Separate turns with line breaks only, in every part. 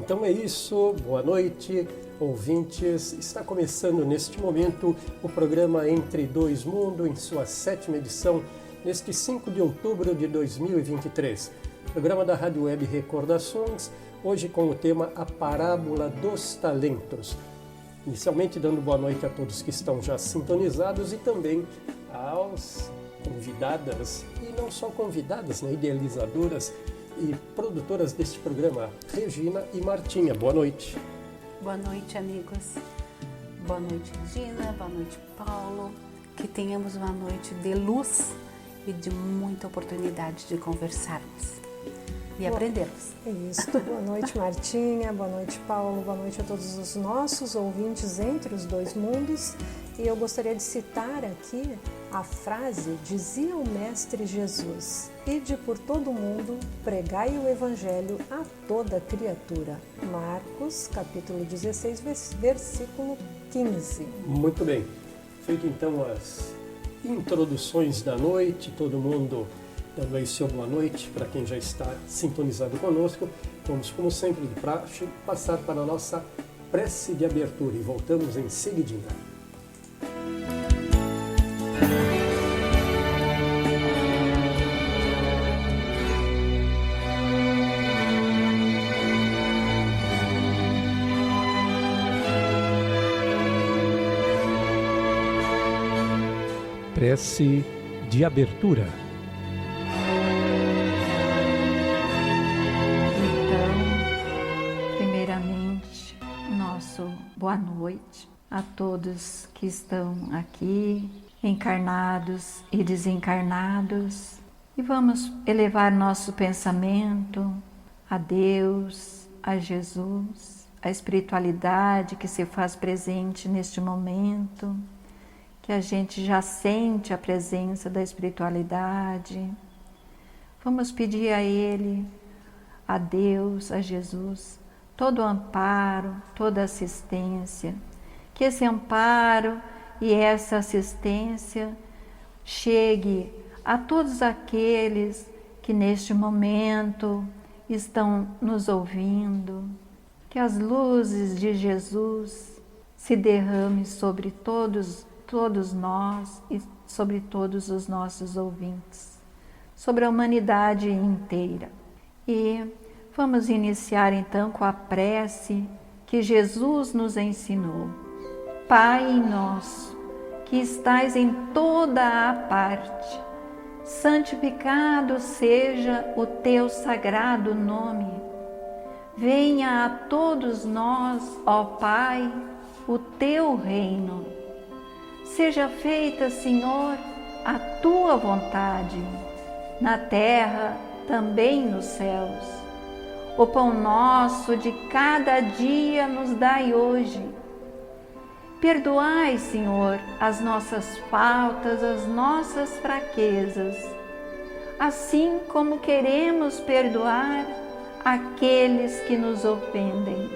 Então é isso, boa noite, ouvintes. Está começando neste momento o programa Entre Dois Mundos, em sua 7ª edição, neste 5 de outubro de 2023. Programa da Rádio Web Recordações, hoje com o tema A Parábola dos Talentos. Inicialmente dando boa noite a todos que estão já sintonizados e também aos convidadas, e não só convidadas, idealizadoras e produtoras deste programa, Regina e Martinha. Boa noite.
Boa noite, amigos. Boa noite, Regina. Boa noite, Paulo. Que tenhamos uma noite de luz e de muita oportunidade de conversarmos e aprendermos.
Isso. Boa noite, Martinha. Boa noite, Paulo. Boa noite a todos os nossos ouvintes entre os dois mundos. E eu gostaria de citar aqui a frase: dizia o Mestre Jesus: ide por todo o mundo, pregai o Evangelho a toda criatura. Marcos, capítulo 16, versículo 15.
Muito bem. Feito então as introduções da noite, todo mundo dando aí seu boa noite para quem já está sintonizado conosco. Vamos, como sempre de praxe, passar para a nossa prece de abertura e voltamos em seguidinha. Prece de abertura.
Então, primeiramente, nosso boa noite a todos que estão aqui, encarnados e desencarnados, e vamos elevar nosso pensamento a Deus, a Jesus, a espiritualidade que se faz presente neste momento, que a gente já sente a presença da espiritualidade. Vamos pedir a Ele, a Deus, a Jesus, todo o amparo, toda assistência, que esse amparo e essa assistência chegue a todos aqueles que neste momento estão nos ouvindo, que as luzes de Jesus se derramem sobre todos nós e sobre todos os nossos ouvintes, sobre a humanidade inteira. E vamos iniciar então com a prece que Jesus nos ensinou. Pai nosso, que estais em toda a parte, santificado seja o teu sagrado nome. Venha a todos nós, ó Pai, o teu reino. Seja feita, Senhor, a tua vontade, na terra, também nos céus. O pão nosso de cada dia nos dai hoje. Perdoai, Senhor, as nossas faltas, as nossas fraquezas, assim como queremos perdoar aqueles que nos ofendem.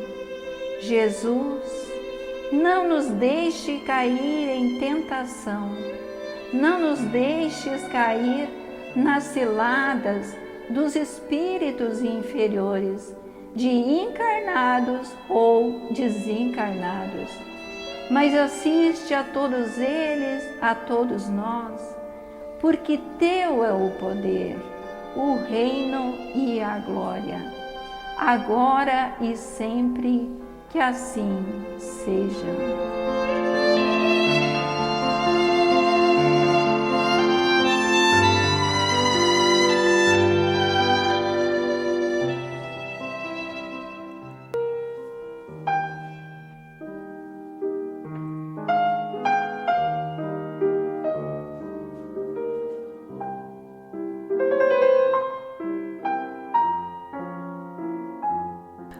Jesus, não nos deixe cair em tentação, não nos deixes cair nas ciladas dos espíritos inferiores, de encarnados ou desencarnados, mas assiste a todos eles, a todos nós, porque teu é o poder, o reino e a glória, agora e sempre. Que assim seja.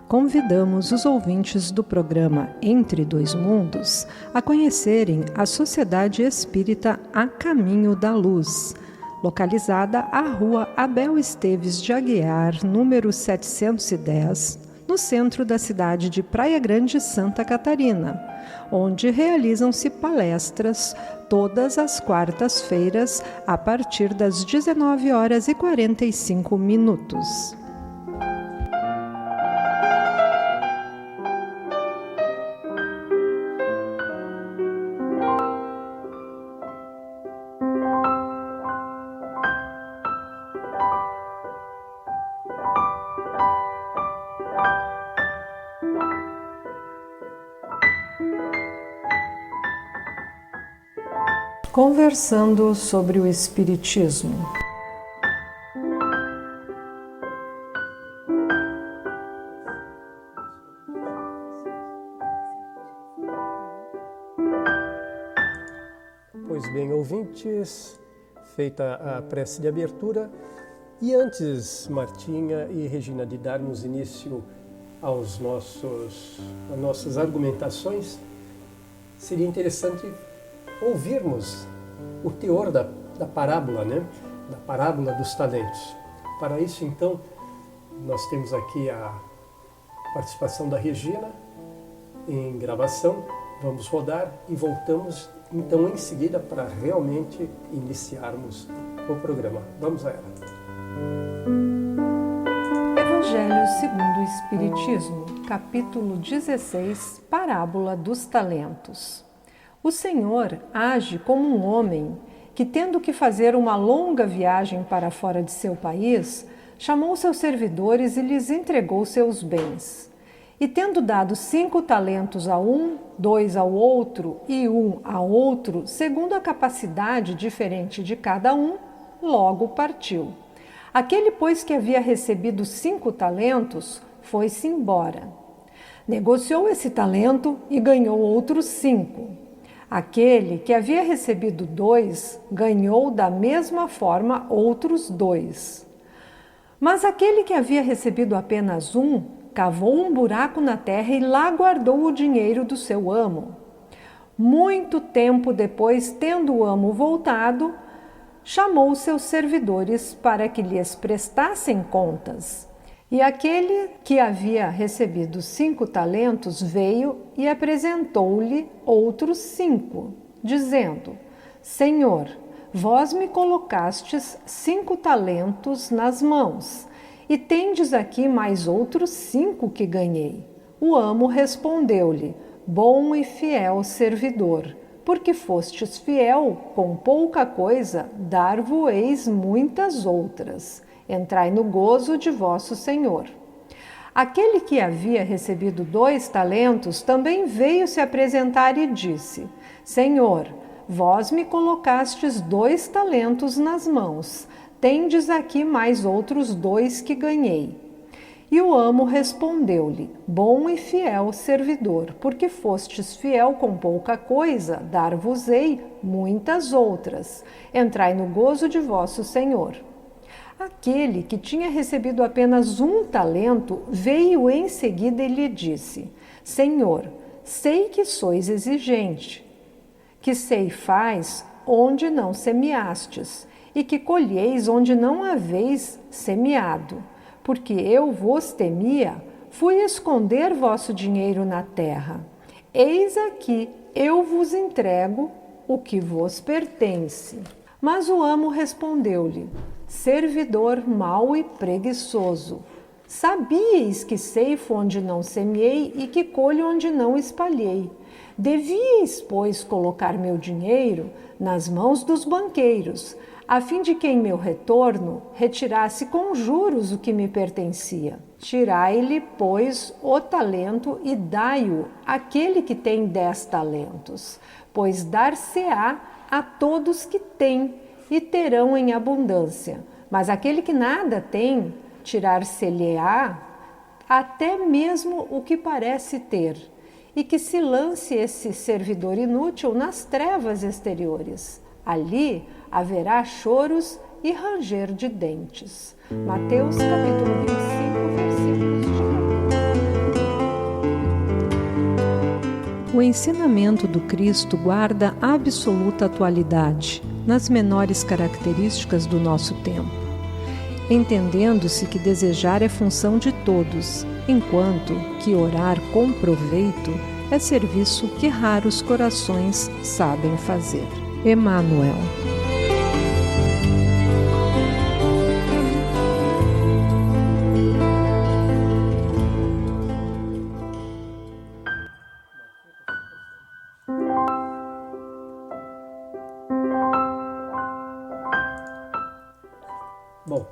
Convidamos os ouvintes do programa Entre Dois Mundos a conhecerem a Sociedade Espírita A Caminho da Luz, localizada à Rua Abel Esteves de Aguiar, número 710, no centro da cidade de Praia Grande, Santa Catarina, onde realizam-se palestras todas as quartas-feiras a partir das 19h45. Conversando sobre o Espiritismo.
Pois bem, ouvintes, feita a prece de abertura, e antes, Martinha e Regina, de darmos início às nossas argumentações, seria interessante ouvirmos o teor da parábola, né? Da parábola dos talentos. Para isso, então, nós temos aqui a participação da Regina em gravação. Vamos rodar e voltamos, então, em seguida, para realmente iniciarmos o programa. Vamos a ela.
Evangelho segundo o Espiritismo, capítulo 16, Parábola dos Talentos. O Senhor age como um homem que, tendo que fazer uma longa viagem para fora de seu país, chamou seus servidores e lhes entregou seus bens. E tendo dado 5 talentos a um, 2 ao outro e 1 a outro, segundo a capacidade diferente de cada um, logo partiu. Aquele, pois, que havia recebido 5 talentos, foi-se embora. Negociou esse talento e ganhou outros 5. Aquele que havia recebido 2, ganhou da mesma forma outros 2. Mas aquele que havia recebido apenas 1, cavou um buraco na terra e lá guardou o dinheiro do seu amo. Muito tempo depois, tendo o amo voltado, chamou seus servidores para que lhes prestassem contas. E aquele que havia recebido 5 talentos veio e apresentou-lhe outros 5, dizendo: Senhor, vós me colocastes 5 talentos nas mãos, e tendes aqui mais outros 5 que ganhei. O amo respondeu-lhe: Bom e fiel servidor, porque fostes fiel com pouca coisa, dar-vos-eis muitas outras. Entrai no gozo de vosso Senhor. Aquele que havia recebido 2 talentos também veio se apresentar e disse: Senhor, vós me colocastes 2 talentos nas mãos, tendes aqui mais outros 2 que ganhei. E o amo respondeu-lhe: Bom e fiel servidor, porque fostes fiel com pouca coisa, dar-vos-ei muitas outras. Entrai no gozo de vosso Senhor. Aquele que tinha recebido apenas 1 talento veio em seguida e lhe disse: Senhor, sei que sois exigente, que ceifais onde não semeastes, e que colheis onde não haveis semeado. Porque eu vos temia, fui esconder vosso dinheiro na terra. Eis aqui, eu vos entrego o que vos pertence. Mas o amo respondeu-lhe: Servidor mau e preguiçoso, sabíeis que ceifo onde não semeei e que colho onde não espalhei. Devíeis, pois, colocar meu dinheiro nas mãos dos banqueiros, a fim de que em meu retorno retirasse com juros o que me pertencia. Tirai-lhe, pois, o talento e dai-o àquele que tem 10 talentos, pois dar-se-á a todos que têm, e terão em abundância. Mas aquele que nada tem, tirar-se-lhe-á até mesmo o que parece ter, e que se lance esse servidor inútil nas trevas exteriores. Ali haverá choros e ranger de dentes. Mateus capítulo 25, versículos de... O ensinamento do Cristo guarda absoluta atualidade nas menores características do nosso tempo, entendendo-se que desejar é função de todos, enquanto que orar com proveito é serviço que raros corações sabem fazer. Emmanuel.
Bom,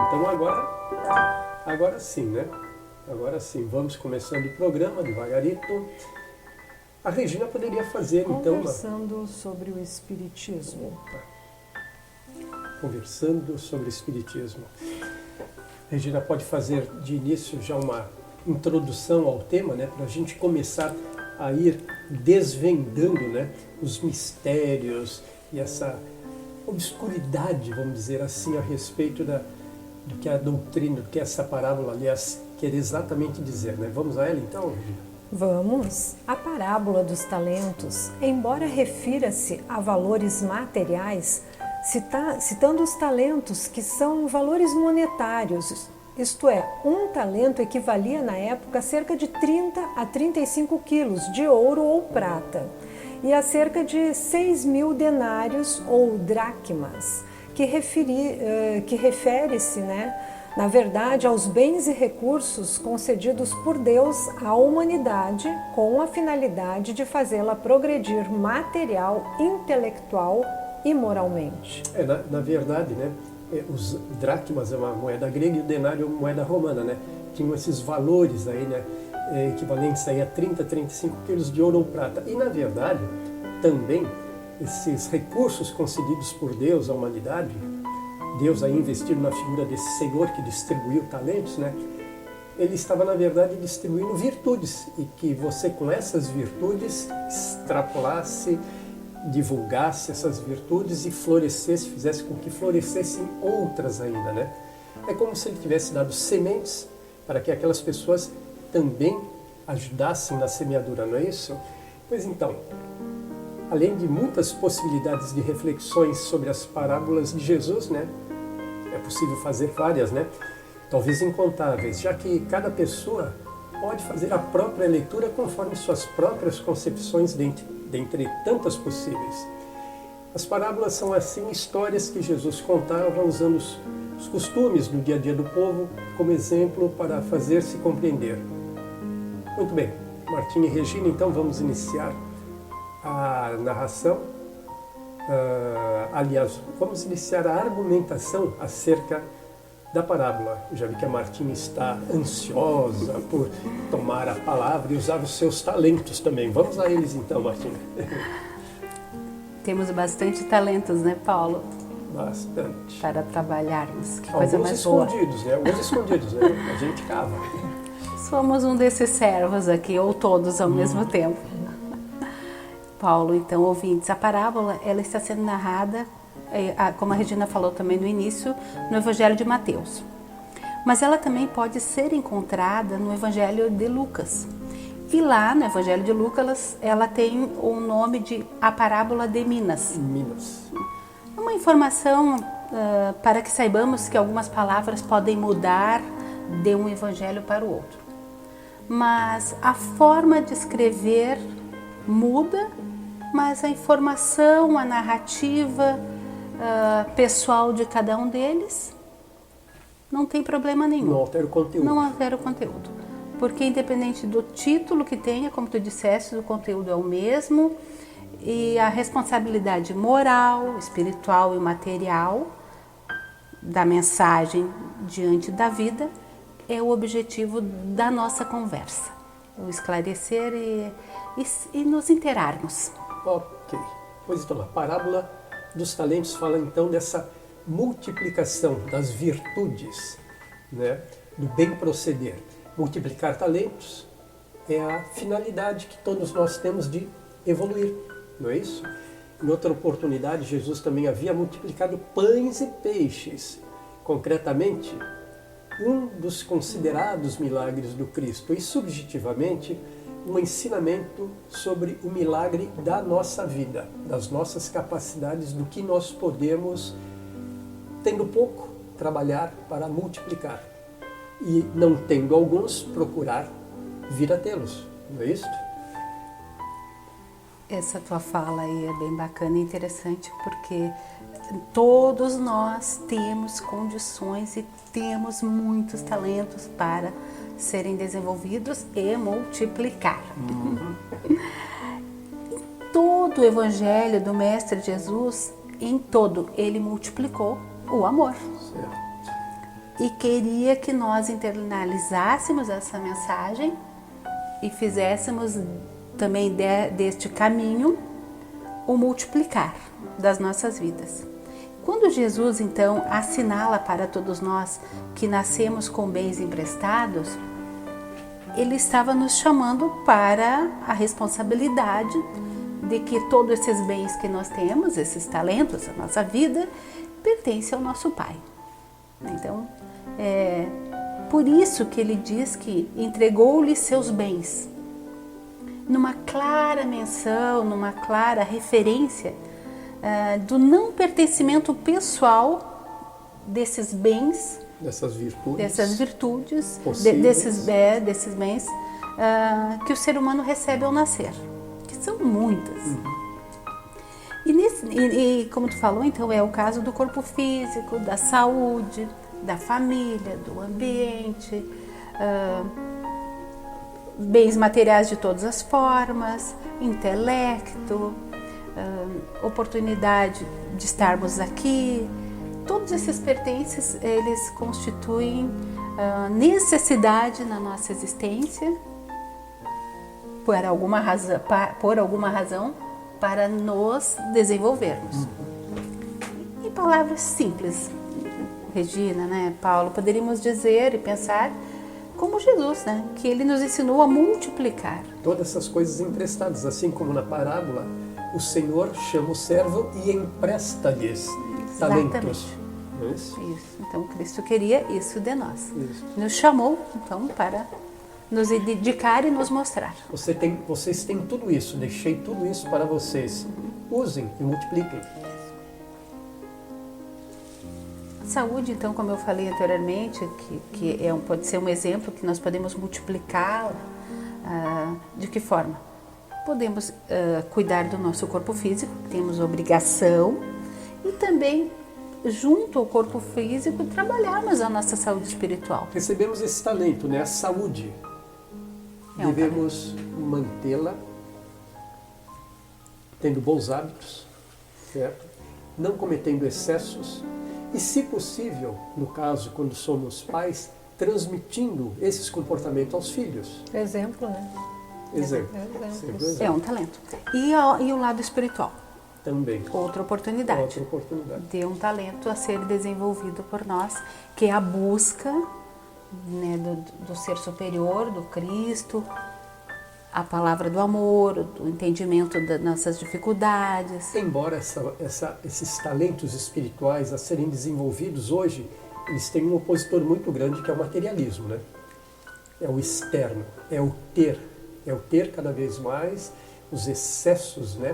então agora sim, né? Agora sim, vamos começando o programa devagarito. A Regina poderia fazer, então...
Conversando sobre o Espiritismo.
Conversando sobre o Espiritismo. Regina, pode fazer de início já uma introdução ao tema, né, para a gente começar a ir desvendando, né, os mistérios e essa obscuridade, vamos dizer assim, a respeito do que a doutrina, do que essa parábola, aliás, quer exatamente dizer, né? Vamos a ela então, Regina?
Vamos. A parábola dos talentos, embora refira-se a valores materiais, citando os talentos que são valores monetários, isto é, um talento equivalia na época a cerca de 30 a 35 quilos de ouro ou prata e a cerca de 6.000 denários ou dracmas, que refere-se, né, na verdade, aos bens e recursos concedidos por Deus à humanidade com a finalidade de fazê-la progredir material, intelectual e moralmente.
Na verdade, né, os dracmas é uma moeda grega e o denário é uma moeda romana, né? Tinham esses valores aí, né, equivalentes aí a 30, 35 quilos de ouro ou prata. E, na verdade, também esses recursos concedidos por Deus à humanidade, Deus aí investido na figura desse Senhor que distribuiu talentos, né? Ele estava, na verdade, distribuindo virtudes e que você, com essas virtudes, extrapolasse, divulgasse essas virtudes e florescesse, fizesse com que florescessem outras ainda, né? É como se ele tivesse dado sementes para que aquelas pessoas também ajudassem na semeadura, não é isso? Pois então, além de muitas possibilidades de reflexões sobre as parábolas de Jesus, né? É possível fazer várias, né? Talvez incontáveis, já que cada pessoa pode fazer a própria leitura conforme suas próprias concepções dentre tantas possíveis. As parábolas são, assim, histórias que Jesus contava usando os costumes do dia a dia do povo como exemplo para fazer-se compreender. Muito bem, Martinha e Regina, então vamos iniciar a narração. Aliás, vamos iniciar a argumentação acerca da parábola. Eu já vi que a Martinha está ansiosa por tomar a palavra e usar os seus talentos também. Vamos a eles então, Martinha.
Temos bastante talentos, né, Paulo?
Bastante.
Para trabalharmos. Que
Alguns
coisa mais boa.
escondidos, né? Alguns escondidos, né? A gente cava.
Somos um desses servos aqui, ou todos ao mesmo tempo. Paulo, então, ouvintes, a parábola ela está sendo narrada, como a Regina falou também no início, no Evangelho de Mateus. Mas ela também pode ser encontrada no Evangelho de Lucas. E lá no Evangelho de Lucas, ela tem o nome de A Parábola de Minas.
Minas.
Uma informação para que saibamos que algumas palavras podem mudar de um evangelho para o outro. Mas a forma de escrever muda, mas a informação, a narrativa pessoal de cada um deles não tem problema nenhum.
Não altera o conteúdo.
Não altera o conteúdo. Porque independente do título que tenha, como tu disseste, o conteúdo é o mesmo e a responsabilidade moral, espiritual e material da mensagem diante da vida é o objetivo da nossa conversa. O esclarecer e nos interarmos.
Ok. Pois então, a parábola dos talentos fala então dessa multiplicação das virtudes, né, do bem proceder. Multiplicar talentos é a finalidade que todos nós temos de evoluir, não é isso? Em outra oportunidade, Jesus também havia multiplicado pães e peixes. Concretamente, um dos considerados milagres do Cristo e, subjetivamente, um ensinamento sobre o milagre da nossa vida, das nossas capacidades, do que nós podemos, tendo pouco, trabalhar para multiplicar. E, não tendo alguns, procurar vir a tê-los, não é isso?
Essa tua fala aí é bem bacana e interessante, porque todos nós temos condições e temos muitos talentos para serem desenvolvidos e multiplicar. Todo o evangelho do Mestre Jesus, em todo, ele multiplicou o amor.
Certo.
E queria que nós internalizássemos essa mensagem e fizéssemos também deste caminho, o multiplicar das nossas vidas. Quando Jesus, então, assinala para todos nós que nascemos com bens emprestados, ele estava nos chamando para a responsabilidade de que todos esses bens que nós temos, esses talentos, a nossa vida, pertencem ao nosso Pai. Então, por isso que ele diz que entregou-lhe seus bens, numa clara menção, numa clara referência do não pertencimento pessoal desses bens, dessas virtudes, desses bens que o ser humano recebe ao nascer, que são muitas. E como tu falou, então, é o caso do corpo físico, da saúde, da família, do ambiente, bens materiais de todas as formas, intelecto, oportunidade de estarmos aqui. Todos esses pertences, eles constituem necessidade na nossa existência, por alguma razão, para nos desenvolvermos. Em palavras simples, Regina, né, Paulo, poderíamos dizer e pensar como Jesus, né, que ele nos ensinou a multiplicar.
Todas essas coisas emprestadas, assim como na parábola, o Senhor chama o servo e empresta-lhes talentos.
Isso. Então, Cristo queria isso de nós. Isso. Nos chamou, então, para nos dedicar e nos mostrar.
Vocês têm tudo isso, deixei tudo isso para vocês. Usem e multipliquem.
Saúde, então, como eu falei anteriormente, que pode ser um exemplo que nós podemos multiplicar. De que forma? Podemos cuidar do nosso corpo físico, temos obrigação, e também, junto ao corpo físico, trabalharmos a nossa saúde espiritual.
Recebemos esse talento, né? A saúde. Devemos mantê-la tendo bons hábitos, certo? Não cometendo excessos e, se possível, no caso, quando somos pais, transmitindo esses comportamentos aos filhos.
Exemplo, né?
Exemplo.
É um talento. E o lado espiritual?
Também.
Outra oportunidade. De um talento a ser desenvolvido por nós, que é a busca, né, do ser superior, do Cristo, a palavra do amor, do entendimento das nossas dificuldades.
Embora esses talentos espirituais a serem desenvolvidos hoje, eles têm um opositor muito grande, que é o materialismo, né? É o externo, é o ter cada vez mais, os excessos, né,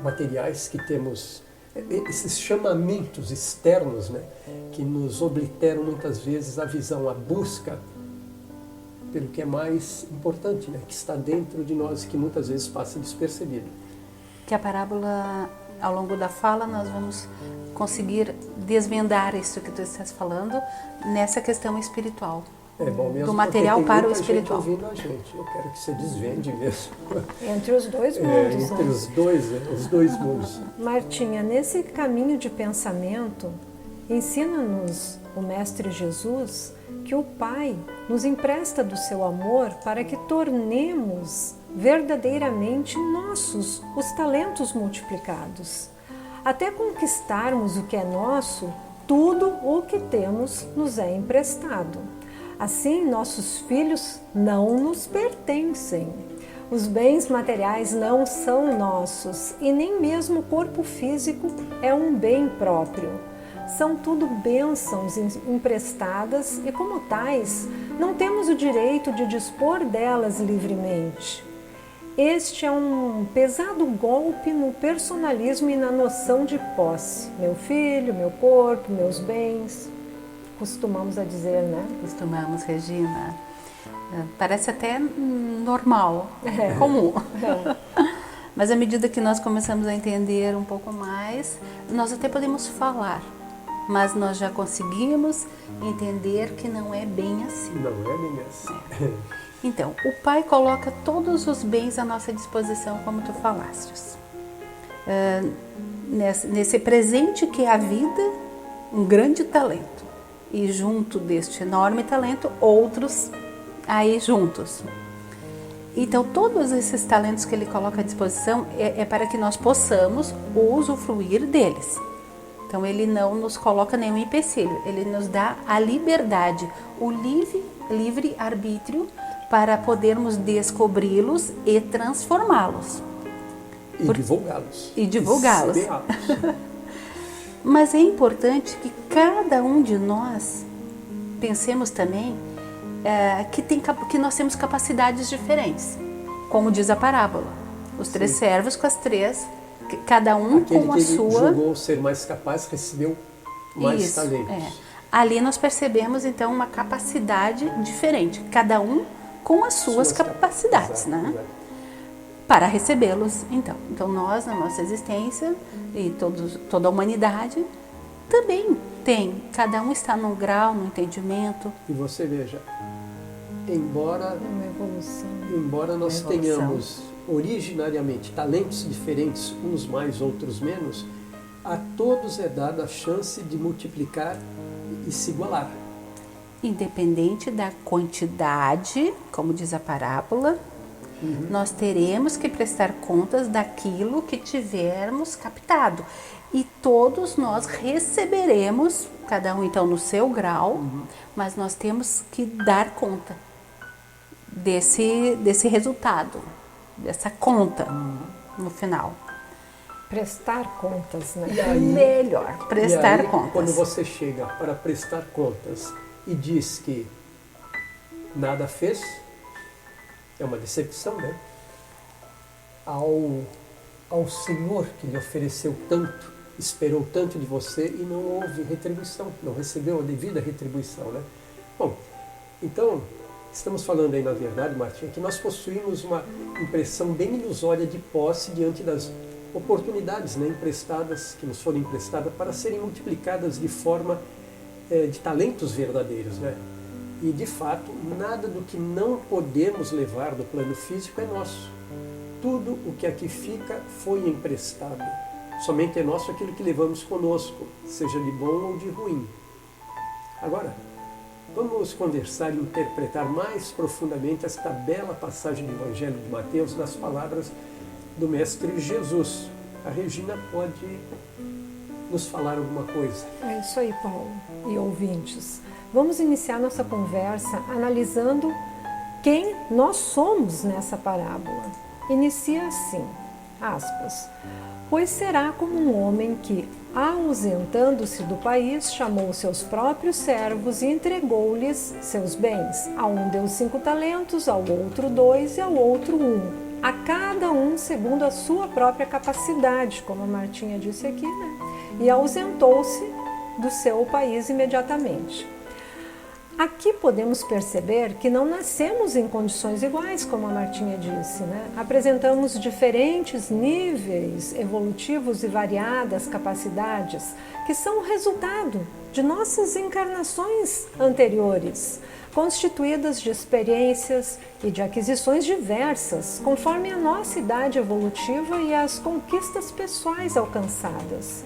materiais que temos, esses chamamentos externos, né, que nos obliteram muitas vezes a visão, a busca pelo que é mais importante, né, que está dentro de nós e que muitas vezes passa despercebido.
Que a parábola, ao longo da fala, nós vamos conseguir desvendar isso que tu estás falando nessa questão espiritual.
É bom mesmo,
do material para o espiritual.
Gente ouvindo a gente. Eu quero que você desvende mesmo.
Entre os dois mundos.
Entre os dois mundos.
Martinha, nesse caminho de pensamento, ensina-nos o Mestre Jesus que o Pai nos empresta do seu amor para que tornemos verdadeiramente nossos os talentos multiplicados. Até conquistarmos o que é nosso, tudo o que temos nos é emprestado. Assim, nossos filhos não nos pertencem. Os bens materiais não são nossos e nem mesmo o corpo físico é um bem próprio. São tudo bênçãos emprestadas e, como tais, não temos o direito de dispor delas livremente. Este é um pesado golpe no personalismo e na noção de posse. Meu filho, meu corpo, meus bens. Costumamos a dizer, né?
Costumamos, Regina. Parece até normal, comum. Mas à medida que nós começamos a entender um pouco mais, nós até podemos falar, mas nós já conseguimos entender que não é bem assim.
Não é bem assim.
Então, o Pai coloca todos os bens à nossa disposição, como tu falastes. Nesse presente que é a vida, um grande talento. E junto deste enorme talento, outros aí juntos. Então, todos esses talentos que ele coloca à disposição é para que nós possamos usufruir deles. Então, ele não nos coloca nenhum empecilho, ele nos dá a liberdade, o livre arbítrio para podermos descobri-los e transformá-los.
Divulgá-los.
E divulgá-los. Mas é importante que cada um de nós pensemos também que nós temos capacidades diferentes. Como diz a parábola, os 3 servos com as 3, cada um
aquele
com a
que
sua...
julgou ser mais capaz recebeu mais talentos.
Ali nós percebemos então uma capacidade diferente, cada um com as suas capacidades,
exato,
né?
Exato.
Para recebê-los, então. Então nós, na nossa existência, e toda a humanidade, também tem. Cada um está num grau, num entendimento.
E você veja, embora nós
Evolução.
tenhamos originariamente talentos diferentes, uns mais, outros menos, a todos é dada a chance de multiplicar e se igualar.
Independente da quantidade, como diz a parábola, nós teremos que prestar contas daquilo que tivermos captado. E todos nós receberemos, cada um então no seu grau, mas nós temos que dar conta desse resultado, dessa conta no final.
Prestar contas, né?
E aí,
Melhor, prestar contas.
Quando você chega para prestar contas e diz que nada fez, é uma decepção, né? Ao Senhor que lhe ofereceu tanto, esperou tanto de você e não houve retribuição, não recebeu a devida retribuição, né? Bom, então, estamos falando aí, na verdade, Martinha, que nós possuímos uma impressão bem ilusória de posse diante das oportunidades, né, emprestadas, que nos foram emprestadas para serem multiplicadas de forma de talentos verdadeiros, né? E, de fato, nada do que não podemos levar do plano físico é nosso. Tudo o que aqui fica foi emprestado. Somente é nosso aquilo que levamos conosco, seja de bom ou de ruim. Agora, vamos conversar e interpretar mais profundamente esta bela passagem do Evangelho de Mateus nas palavras do Mestre Jesus. A Regina pode nos falar alguma coisa.
É isso aí, Paulo e ouvintes. Vamos iniciar nossa conversa analisando quem nós somos nessa parábola. Inicia assim, aspas, pois será como um homem que, ausentando-se do país, chamou seus próprios servos e entregou-lhes seus bens. A um deu 5 talentos, ao outro 2 e ao outro 1. A cada um segundo a sua própria capacidade, como a Martinha disse aqui, né? E ausentou-se do seu país imediatamente. Aqui podemos perceber que não nascemos em condições iguais, como a Martinha disse, né? Apresentamos diferentes níveis evolutivos e variadas capacidades que são o resultado de nossas encarnações anteriores, constituídas de experiências e de aquisições diversas, conforme a nossa idade evolutiva e as conquistas pessoais alcançadas.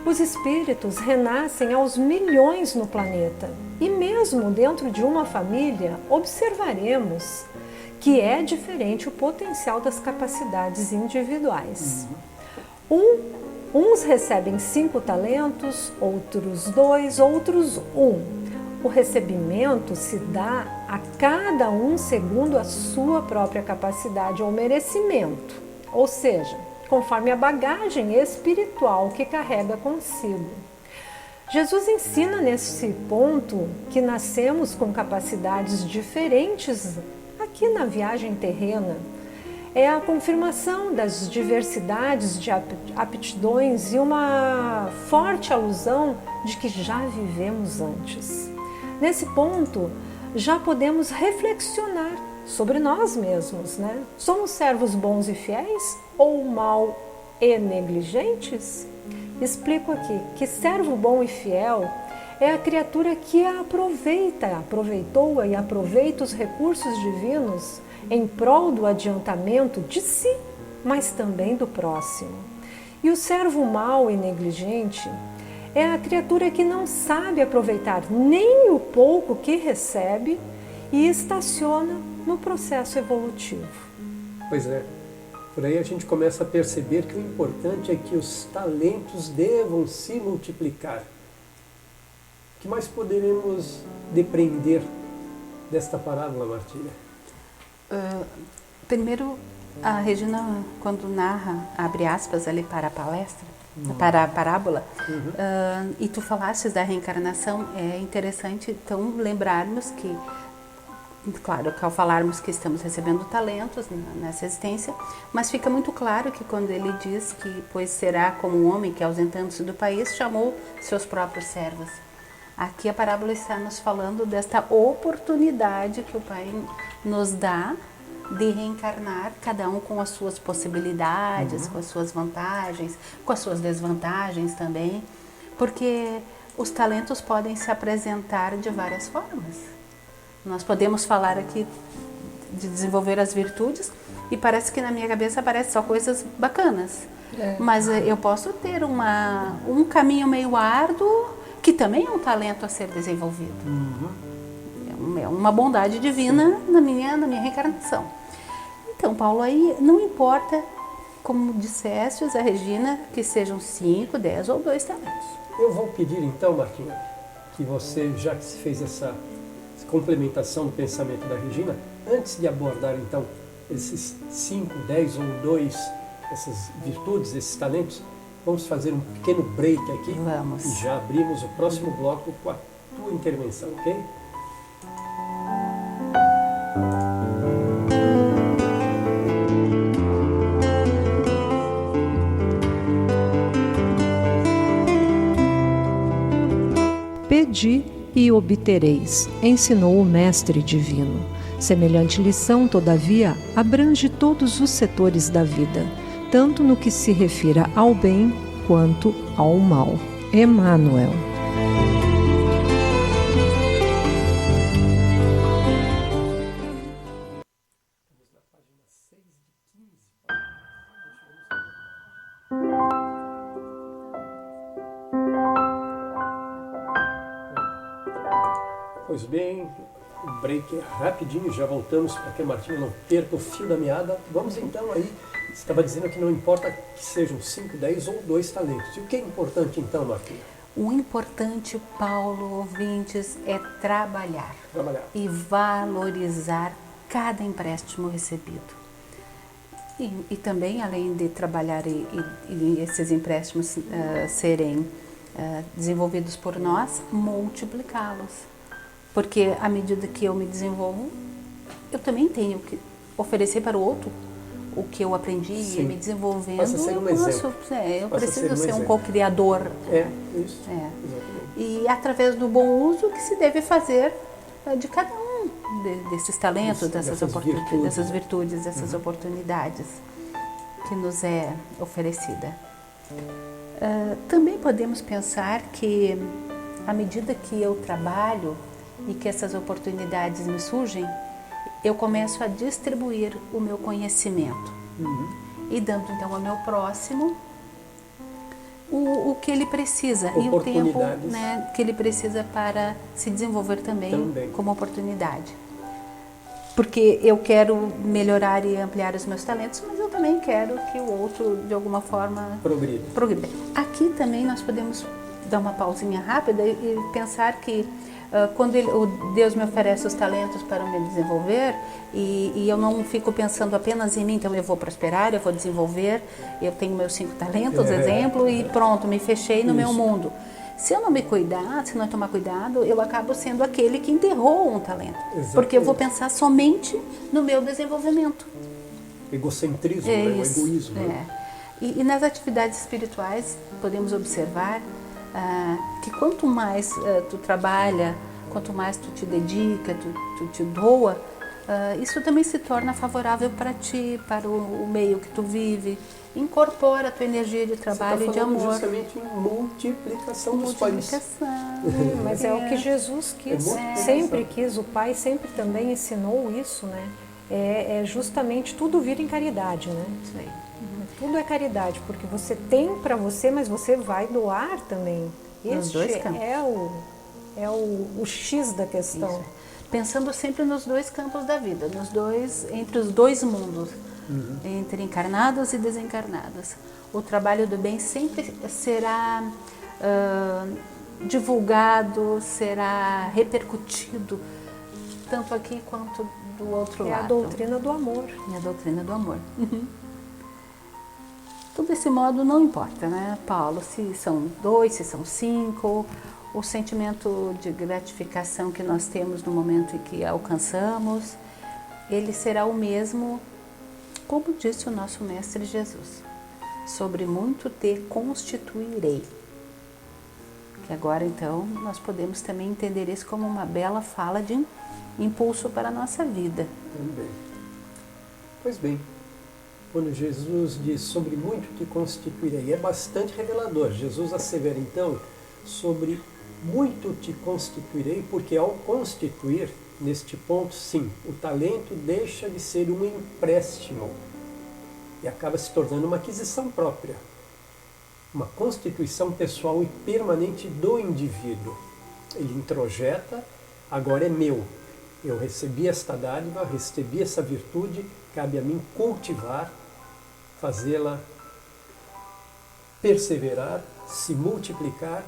Os espíritos renascem aos milhões no planeta e mesmo dentro de uma família observaremos que é diferente o potencial das capacidades individuais. Uns recebem 5 talentos, outros 2, outros 1. O recebimento se dá a cada um segundo a sua própria capacidade ou merecimento, ou seja, conforme a bagagem espiritual que carrega consigo. Jesus ensina nesse ponto que nascemos com capacidades diferentes aqui na viagem terrena. É a confirmação das diversidades de aptidões e uma forte alusão de que já vivemos antes. Nesse ponto, já podemos reflexionar sobre nós mesmos, né? Somos servos bons e fiéis ou mal e negligentes? Explico aqui que servo bom e fiel é a criatura que aproveitou e aproveita os recursos divinos em prol do adiantamento de si, mas também do próximo. E o servo mau e negligente é a criatura que não sabe aproveitar nem o pouco que recebe e estaciona no processo evolutivo.
Pois é. Por aí a gente começa a perceber que o importante é que os talentos devam se multiplicar. O que mais poderemos depreender desta parábola, Martília?
Primeiro, a Regina, quando narra, abre aspas ali para a palestra, para a parábola, e tu falastes da reencarnação, é interessante então lembrarmos que, claro, que ao falarmos que estamos recebendo talentos nessa existência, mas fica muito claro que quando ele diz que, pois será como um homem que, ausentando-se do país, chamou seus próprios servos. Aqui a parábola está nos falando desta oportunidade que o Pai nos dá de reencarnar, cada um com as suas possibilidades, com as suas vantagens, com as suas desvantagens também, porque os talentos podem se apresentar de várias formas. Nós podemos falar aqui de desenvolver as virtudes e parece que na minha cabeça aparecem só coisas bacanas. Mas eu posso ter um caminho meio árduo que também é um talento a ser desenvolvido. É uma bondade divina na minha reencarnação. Então, Paulo, aí não importa, como disseste a Regina, que sejam 5, 10 ou 2 talentos.
Eu vou pedir então, Martinha, que você, já que se fez essa complementação do pensamento da Regina, antes de abordar então esses 5, 10 ou 2, essas virtudes, esses talentos, vamos fazer um pequeno break aqui.
Vamos.
E já abrimos o próximo bloco com a tua intervenção, ok?
Pedi e obtereis, ensinou o Mestre Divino. Semelhante lição, todavia, abrange todos os setores da vida, tanto no que se refira ao bem quanto ao mal. Emmanuel.
Pois bem, o break é rapidinho, já voltamos para que a Martinha não perca o fio da meada. Vamos então aí, você estava dizendo que não importa que sejam 5, 10 ou 2 talentos. E o que é importante então, Martinha?
O importante, Paulo, ouvintes, é trabalhar. E valorizar cada empréstimo recebido. E também, além de trabalhar e esses empréstimos serem desenvolvidos por nós, multiplicá-los. Porque à medida que eu me desenvolvo, eu também tenho que oferecer para o outro o que eu aprendi.
Sim.
E me desenvolvendo,
Passa a ser um exemplo.
Eu
Passa
preciso
a
ser um
exemplo.
co-criador.
Isso. Exatamente.
E através do bom uso que se deve fazer de cada um desses talentos, dessas virtudes, dessas oportunidades que nos é oferecida. Também podemos pensar que à medida que eu trabalho e que essas oportunidades me surgem, eu começo a distribuir o meu conhecimento e dando então ao meu próximo o que ele precisa e o tempo, né, que ele precisa para se desenvolver também como oportunidade. Porque eu quero melhorar e ampliar os meus talentos, mas eu também quero que o outro, de alguma forma, progrida. Aqui também nós podemos dar uma pausinha rápida e pensar que quando Deus me oferece os talentos para me desenvolver e eu não fico pensando apenas em mim, então eu vou prosperar, eu vou desenvolver, eu tenho meus 5 talentos, exemplo, e pronto, me fechei no meu mundo. Se eu não me cuidar, se não tomar cuidado, eu acabo sendo aquele que enterrou um talento. Exatamente. Porque eu vou pensar somente no meu desenvolvimento.
Egocentrismo, o egoísmo.
E nas atividades espirituais podemos observar que quanto mais tu trabalha, quanto mais tu te dedica, tu te doa, isso também se torna favorável para ti, para o meio que tu vive. Incorpora a tua energia de trabalho e de amor.
Justamente em multiplicação dos pais.
Mas é o que Jesus quis, sempre quis, o Pai sempre também ensinou isso, né? É justamente tudo vir em caridade, né?
Isso aí.
Tudo é caridade, porque você tem para você, mas você vai doar também. Este é o X da questão.
Isso. pensando sempre nos dois campos da vida, entre os dois mundos, entre encarnados e desencarnados. O trabalho do bem sempre será divulgado, será repercutido, tanto aqui quanto do outro lado.
É a doutrina do amor.
É a doutrina do amor. Tudo desse modo não importa, né, Paulo? Se são 2, se são 5, o sentimento de gratificação que nós temos no momento em que alcançamos, ele será o mesmo, como disse o nosso Mestre Jesus: sobre muito te constituirei. Que agora então nós podemos também entender isso como uma bela fala de impulso para a nossa vida.
Também. Pois bem, quando Jesus diz sobre muito te constituirei, é bastante revelador. Jesus assevera então sobre muito te constituirei, porque ao constituir, neste ponto, sim, o talento deixa de ser um empréstimo e acaba se tornando uma aquisição própria, uma constituição pessoal e permanente do indivíduo. Ele introjeta, agora é meu. Eu recebi esta dádiva, recebi essa virtude, cabe a mim cultivar, fazê-la perseverar, se multiplicar,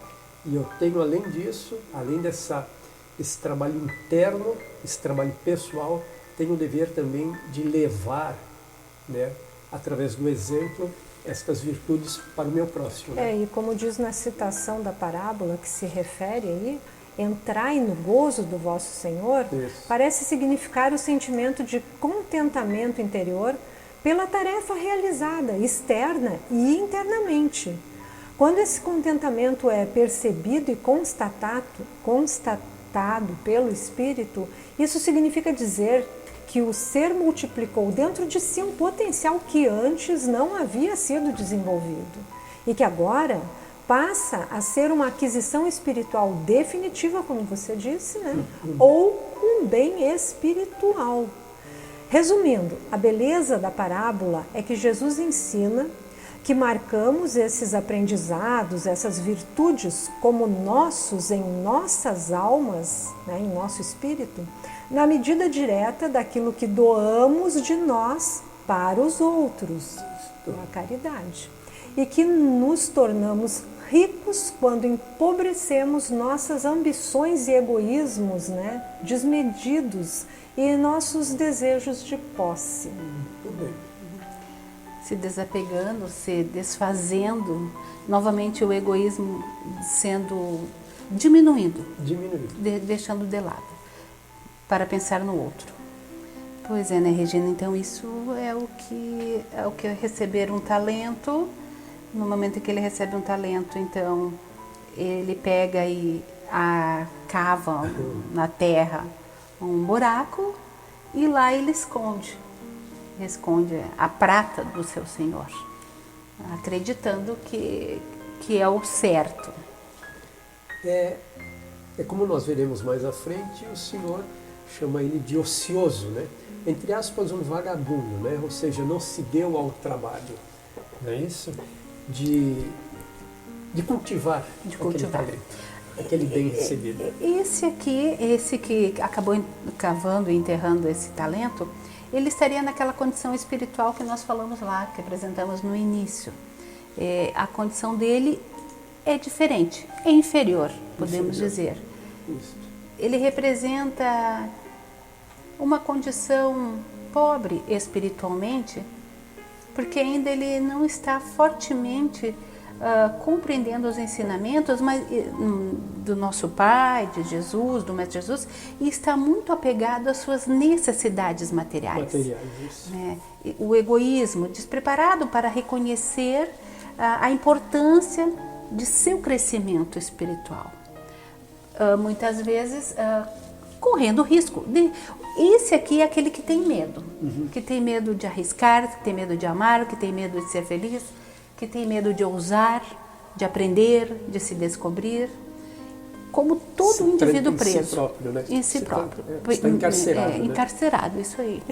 e eu tenho, além disso, além desse trabalho interno, esse trabalho pessoal, tenho o dever também de levar, né, através do exemplo, estas virtudes para o meu próximo. Né?
E como diz na citação da parábola que se refere aí, entrai no gozo do vosso Senhor,
Isso.
Parece significar o sentimento de contentamento interior pela tarefa realizada, externa e internamente. Quando esse contentamento é percebido e constatado pelo Espírito, isso significa dizer que o ser multiplicou dentro de si um potencial que antes não havia sido desenvolvido e que agora passa a ser uma aquisição espiritual definitiva, como você disse, né? Ou um bem espiritual. Resumindo, a beleza da parábola é que Jesus ensina que marcamos esses aprendizados, essas virtudes como nossos em nossas almas, né, em nosso espírito, na medida direta daquilo que doamos de nós para os outros, a caridade. E que nos tornamos ricos quando empobrecemos nossas ambições e egoísmos, né, desmedidos, e nossos desejos de posse.
Muito bem.
Se desapegando, se desfazendo, novamente o egoísmo diminuindo, deixando de lado, para pensar no outro. Pois é, né, Regina? Então isso é o que é receber um talento. No momento em que ele recebe um talento, então ele pega e cava na terra um buraco e lá ele esconde a prata do seu Senhor, acreditando que é o certo.
É como nós veremos mais à frente, o Senhor chama ele de ocioso, né? Entre aspas, um vagabundo, né? Ou seja, não se deu ao trabalho, não é isso? De cultivar aquele talento, aquele bem recebido.
Esse que acabou cavando e enterrando esse talento, ele estaria naquela condição espiritual que nós falamos lá, que apresentamos no início. A condição dele é diferente, é inferior, podemos dizer.
Isso.
Ele representa uma condição pobre espiritualmente, porque ainda ele não está fortemente compreendendo os ensinamentos do nosso Pai, de Jesus, do Mestre Jesus, e está muito apegado às suas necessidades materiais. Né? O egoísmo, despreparado para reconhecer a importância de seu crescimento espiritual. Muitas vezes correndo risco. Esse aqui é aquele que tem medo, que tem medo de arriscar, que tem medo de amar, que tem medo de ser feliz, que tem medo de ousar, de aprender, de se descobrir, como todo indivíduo preso.
Em si próprio, né?
Em si próprio.
Está encarcerado. Né?
Encarcerado, isso aí.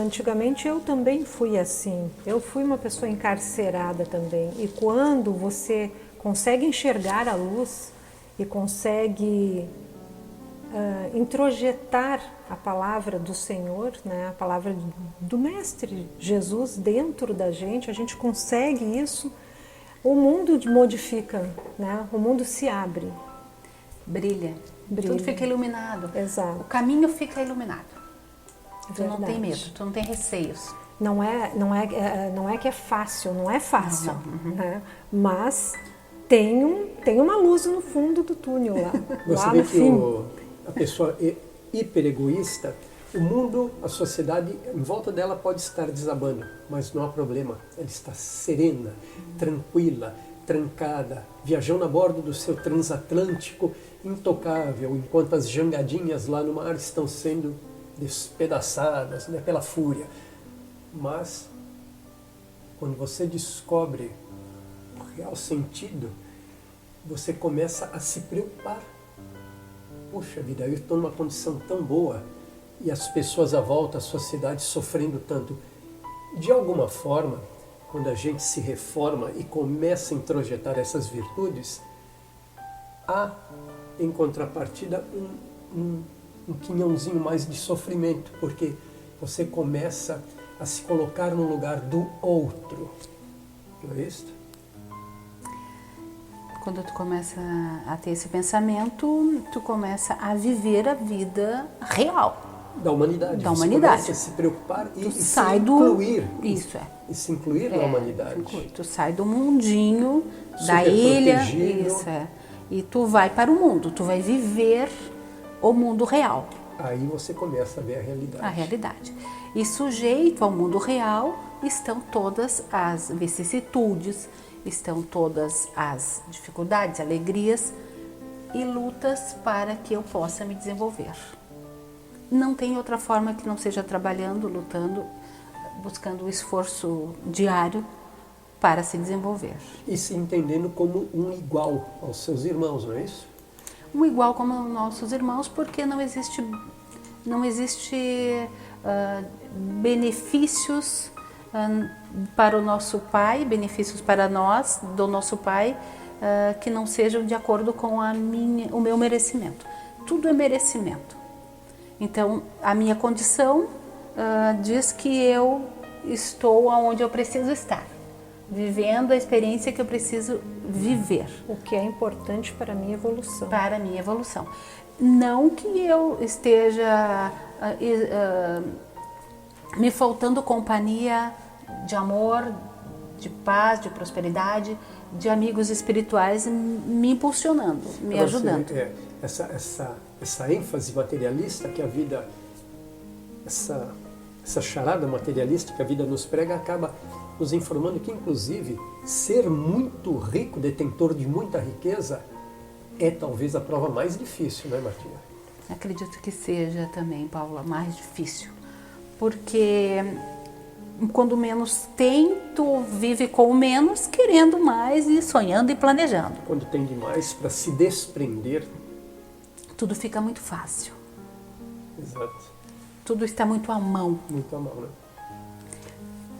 Antigamente eu também fui assim. Eu fui uma pessoa encarcerada também. E quando você consegue enxergar a luz e consegue introjetar a palavra do Senhor, né, a palavra do Mestre Jesus dentro da gente, a gente consegue isso, o mundo modifica, né, o mundo se abre.
Brilha.
Brilha.
Tudo fica iluminado.
Exato.
O caminho fica iluminado. Tu não tem
Verdade.
medo, tu não tem receios.
Não é que é fácil, não é fácil, né? Mas tem uma luz no fundo do túnel lá.
Você
lá
vê
no
que
fim.
a pessoa hiper egoísta, o mundo, a sociedade, em volta dela pode estar desabando, mas não há problema. Ela está serena, tranquila, trancada, viajando a bordo do seu transatlântico intocável, enquanto as jangadinhas lá no mar estão sendo despedaçadas, né, pela fúria. Mas, quando você descobre o real sentido, você começa a se preocupar. Poxa vida, eu estou numa condição tão boa e as pessoas à volta, a sociedade sofrendo tanto. De alguma forma, quando a gente se reforma e começa a introjetar essas virtudes, há, em contrapartida, um quinhãozinho mais de sofrimento, porque você começa a se colocar no lugar do outro. Não é isso?
Quando tu começa a ter esse pensamento, tu começa a viver a vida real.
Da humanidade.
Da
você
humanidade.
começa a se preocupar e
sai
se incluir.
Isso é.
E se incluir na humanidade.
Tu sai do mundinho, da
Super
ilha,
protegido.
isso é. E tu vai para o mundo, tu vai viver o mundo real,
Aí você começa a ver a realidade.
a realidade. E sujeito ao mundo real estão todas as vicissitudes, estão todas as dificuldades, alegrias e lutas para que eu possa me desenvolver. Não tem outra forma que não seja trabalhando, lutando, buscando o esforço diário para se desenvolver.
E se entendendo como um igual aos seus irmãos, não é isso?
Um igual como nossos irmãos, porque não existe benefícios para o nosso pai, benefícios para nós, do nosso pai, que não sejam de acordo com o meu merecimento. Tudo é merecimento. Então, a minha condição diz que eu estou onde eu preciso estar, vivendo a experiência que eu preciso viver.
O que é importante para a minha evolução.
Para a minha evolução. Não que eu esteja me faltando companhia de amor, de paz, de prosperidade, de amigos espirituais me impulsionando, me
Pra
ajudando.
Você, essa ênfase materialista que a vida, essa charada materialista que a vida nos prega, acaba nos informando que, inclusive, ser muito rico, detentor de muita riqueza, é talvez a prova mais difícil, não é, Martinha?
Acredito que seja também, Paula, mais difícil. Porque quando menos tem, tu vive com o menos, querendo mais e sonhando e planejando.
Quando tem demais para se desprender.
Tudo fica muito fácil.
Exato.
Tudo está muito à mão.
Muito a mal, né?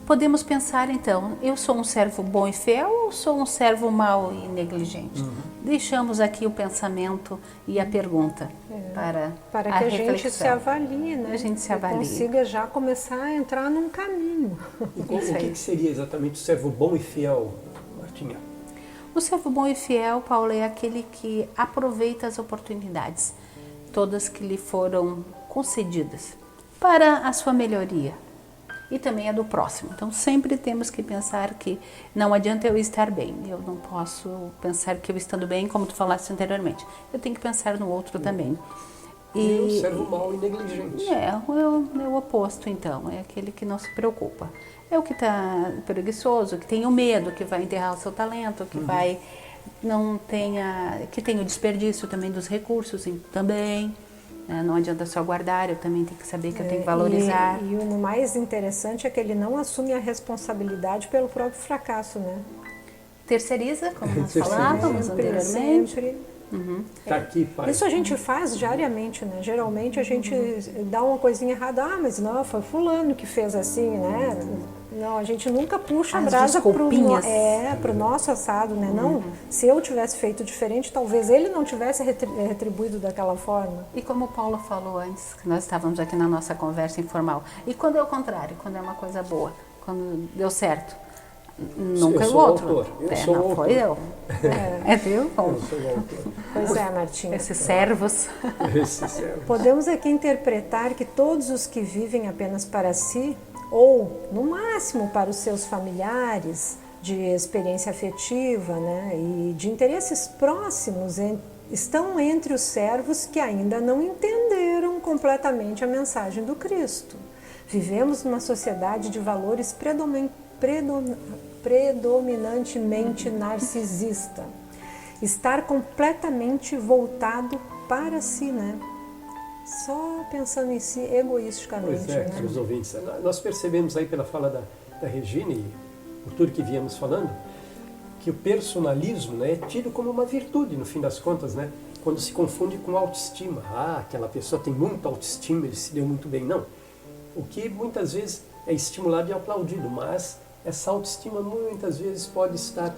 Podemos pensar então, eu sou um servo bom e fiel ou sou um servo mau e negligente? Deixamos aqui o pensamento e a pergunta
Para
a
que a gente
reflexão.
se avalie, né?
A gente se
E
avalie.
consiga já começar a entrar num caminho.
E o
Isso aí.
que seria exatamente o servo bom e fiel, Martinha?
O servo bom e fiel, Paulo, é aquele que aproveita as oportunidades, todas que lhe foram concedidas, para a sua melhoria e também a do próximo. Então, sempre temos que pensar que não adianta eu estar bem. Eu não posso pensar que eu estando bem, como tu falaste anteriormente. Eu tenho que pensar no outro também.
E o servo mau e negligente.
É o oposto, então. É aquele que não se preocupa. É o que está preguiçoso, que tem o medo, que vai enterrar o seu talento, que que tem o desperdício também dos recursos também. Não adianta só guardar, eu também tenho que saber que eu tenho que valorizar.
E o mais interessante é que ele não assume a responsabilidade pelo próprio fracasso, né?
Terceiriza, como nós
Terceiriza.
falávamos anteriormente.
Sempre.
Tá aqui, pai.
Isso a gente faz diariamente, né? Geralmente a gente dá uma coisinha errada, mas não, foi fulano que fez assim, né?
Não, a gente nunca puxa a
As
brasa
desculpinhas.
pro nosso assado, né? Não, se eu tivesse feito diferente, talvez ele não tivesse retribuído daquela forma.
E como o Paulo falou antes, que nós estávamos aqui na nossa conversa informal, e quando é o contrário, quando é uma coisa boa, quando deu certo, nunca é o outro.
Autor. Eu sou
não
o autor.
foi eu. É viu?
Eu sou o autor.
Pois é, Martinha.
Esses servos.
Esse servo.
Podemos aqui interpretar que todos os que vivem apenas para si, ou no máximo para os seus familiares, de experiência afetiva, né, e de interesses próximos, estão entre os servos que ainda não entenderam completamente a mensagem do Cristo. Vivemos numa sociedade de valores predominantemente narcisista. Estar completamente voltado para si, né? Só pensando em si egoisticamente.
Pois é,
né?
os ouvintes. Nós percebemos aí pela fala da Regina e por tudo que viemos falando, que o personalismo, né, é tido como uma virtude, no fim das contas, né? Quando se confunde com autoestima. Ah, aquela pessoa tem muita autoestima, ele se deu muito bem. Não. O que muitas vezes é estimulado e aplaudido, mas essa autoestima muitas vezes pode estar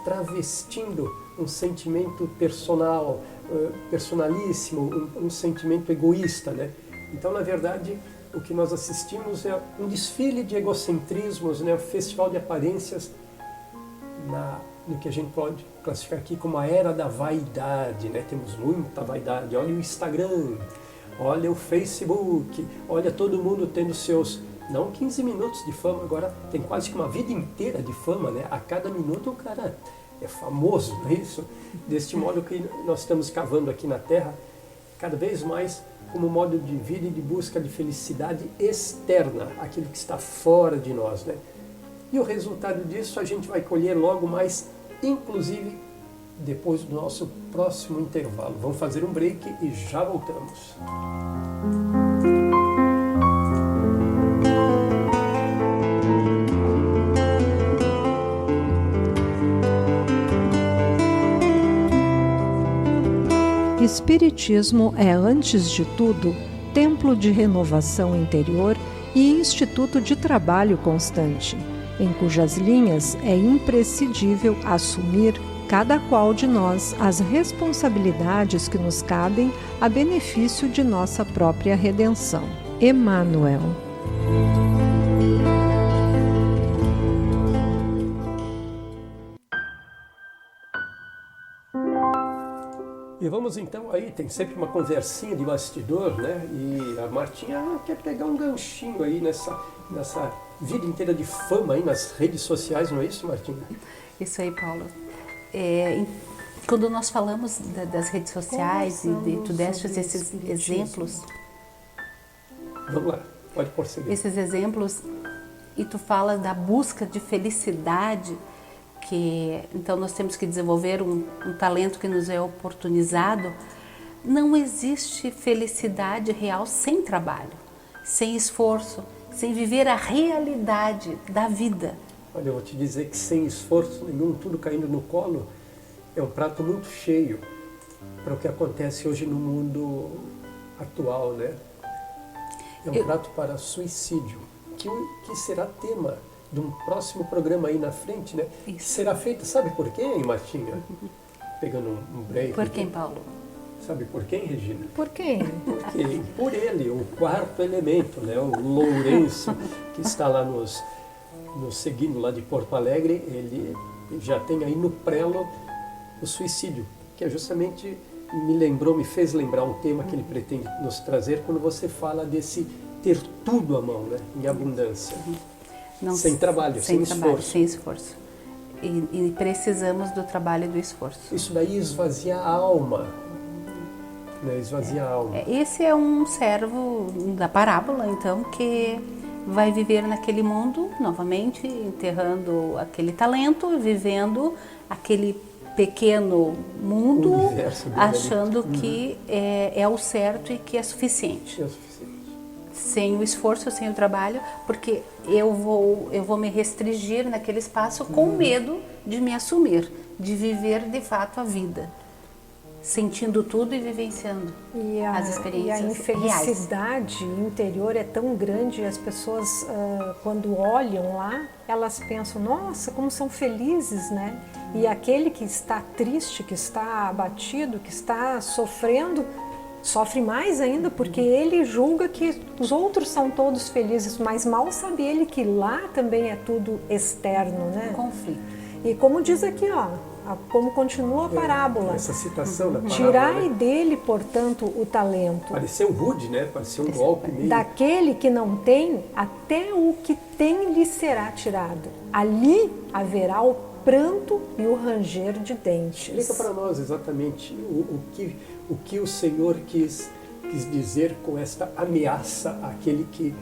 travestindo um sentimento personal, personalíssimo, um sentimento egoísta, né? Então, na verdade, o que nós assistimos é um desfile de egocentrismos, né? Um festival de aparências no que a gente pode classificar aqui como a era da vaidade, né? Temos muita vaidade. Olha o Instagram, olha o Facebook, olha todo mundo tendo seus, não 15 minutos de fama, agora tem quase que uma vida inteira de fama, né? A cada minuto o cara é famoso, não é isso? Deste modo que nós estamos cavando aqui na Terra, cada vez mais como modo de vida e de busca de felicidade externa, aquilo que está fora de nós, né? E o resultado disso a gente vai colher logo mais, inclusive depois do nosso próximo intervalo. Vamos fazer um break e já voltamos.
Espiritismo é, antes de tudo, templo de renovação interior e instituto de trabalho constante, em cujas linhas é imprescindível assumir, cada qual de nós, as responsabilidades que nos cabem a benefício de nossa própria redenção. Emmanuel.
E vamos então aí, tem sempre uma conversinha de bastidor, né? E a Martinha quer pegar um ganchinho aí nessa vida inteira de fama aí nas redes sociais, não é isso, Martinha?
Isso aí, Paulo. Quando nós falamos das redes sociais e tu deste esses exemplos...
Vamos lá, pode prosseguir.
Esses exemplos, e tu fala da busca de felicidade, que então nós temos que desenvolver um talento que nos é oportunizado. Não existe felicidade real sem trabalho, sem esforço, sem viver a realidade da vida.
Olha, eu vou te dizer que sem esforço nenhum, tudo caindo no colo, é um prato muito cheio para o que acontece hoje no mundo atual, né? É um prato para suicídio, que será tema de um próximo programa aí na frente, né?
Isso.
Será feito, sabe por quem, Martinha? Pegando um break.
Por quem, Paulo?
Sabe por quem, Regina?
Por quê?
Porque por ele, o quarto elemento, né? O Lourenço, que está lá nos seguindo lá de Porto Alegre, ele já tem aí no prelo o suicídio, que é justamente me fez lembrar um tema que ele pretende nos trazer quando você fala desse ter tudo à mão, né? Em abundância.
Não,
sem trabalho, sem esforço.
Sem esforço. E precisamos do trabalho e do esforço.
Isso daí esvazia a alma. Né? Esvazia a alma.
Esse é um servo da parábola, então, que vai viver naquele mundo, novamente, enterrando aquele talento, vivendo aquele pequeno mundo, achando que é o certo e que é suficiente.
É o suficiente.
Sem o esforço, sem o trabalho, porque eu vou me restringir naquele espaço com medo de me assumir, de viver de fato a vida. sentindo tudo e vivenciando as experiências
e a infelicidade interior é tão grande, e as pessoas, quando olham lá, elas pensam, nossa, como são felizes, né? E aquele que está triste, que está abatido, que está sofrendo, sofre mais ainda, porque ele julga que os outros são todos felizes, mas mal sabe ele que lá também é tudo externo, né?
Conflito.
E como diz aqui, ó, como continua a parábola.
Essa citação da parábola.
Tirai
né?
dele, portanto, o talento.
Pareceu rude, né? Pareceu um golpe meio.
Daquele que não tem, até o que tem lhe será tirado. Ali haverá o pranto e o ranger de dentes.
Explica para nós exatamente o que o Senhor quis dizer com esta ameaça àquele que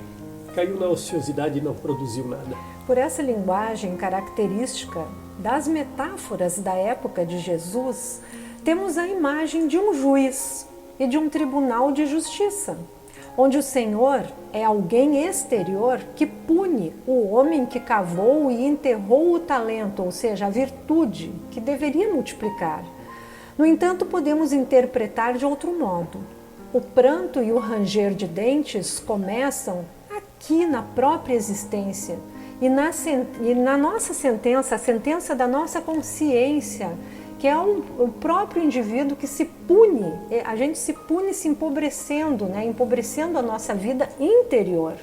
caiu na ociosidade e não produziu nada.
Por essa linguagem característica das metáforas da época de Jesus, temos a imagem de um juiz e de um tribunal de justiça, onde o Senhor é alguém exterior que pune o homem que cavou e enterrou o talento, ou seja, a virtude que deveria multiplicar. No entanto, podemos interpretar de outro modo. O pranto e o ranger de dentes começam aqui na própria existência e na nossa sentença, a sentença da nossa consciência, que é o próprio indivíduo que se pune, a gente se pune se empobrecendo, né? Empobrecendo a nossa vida interior.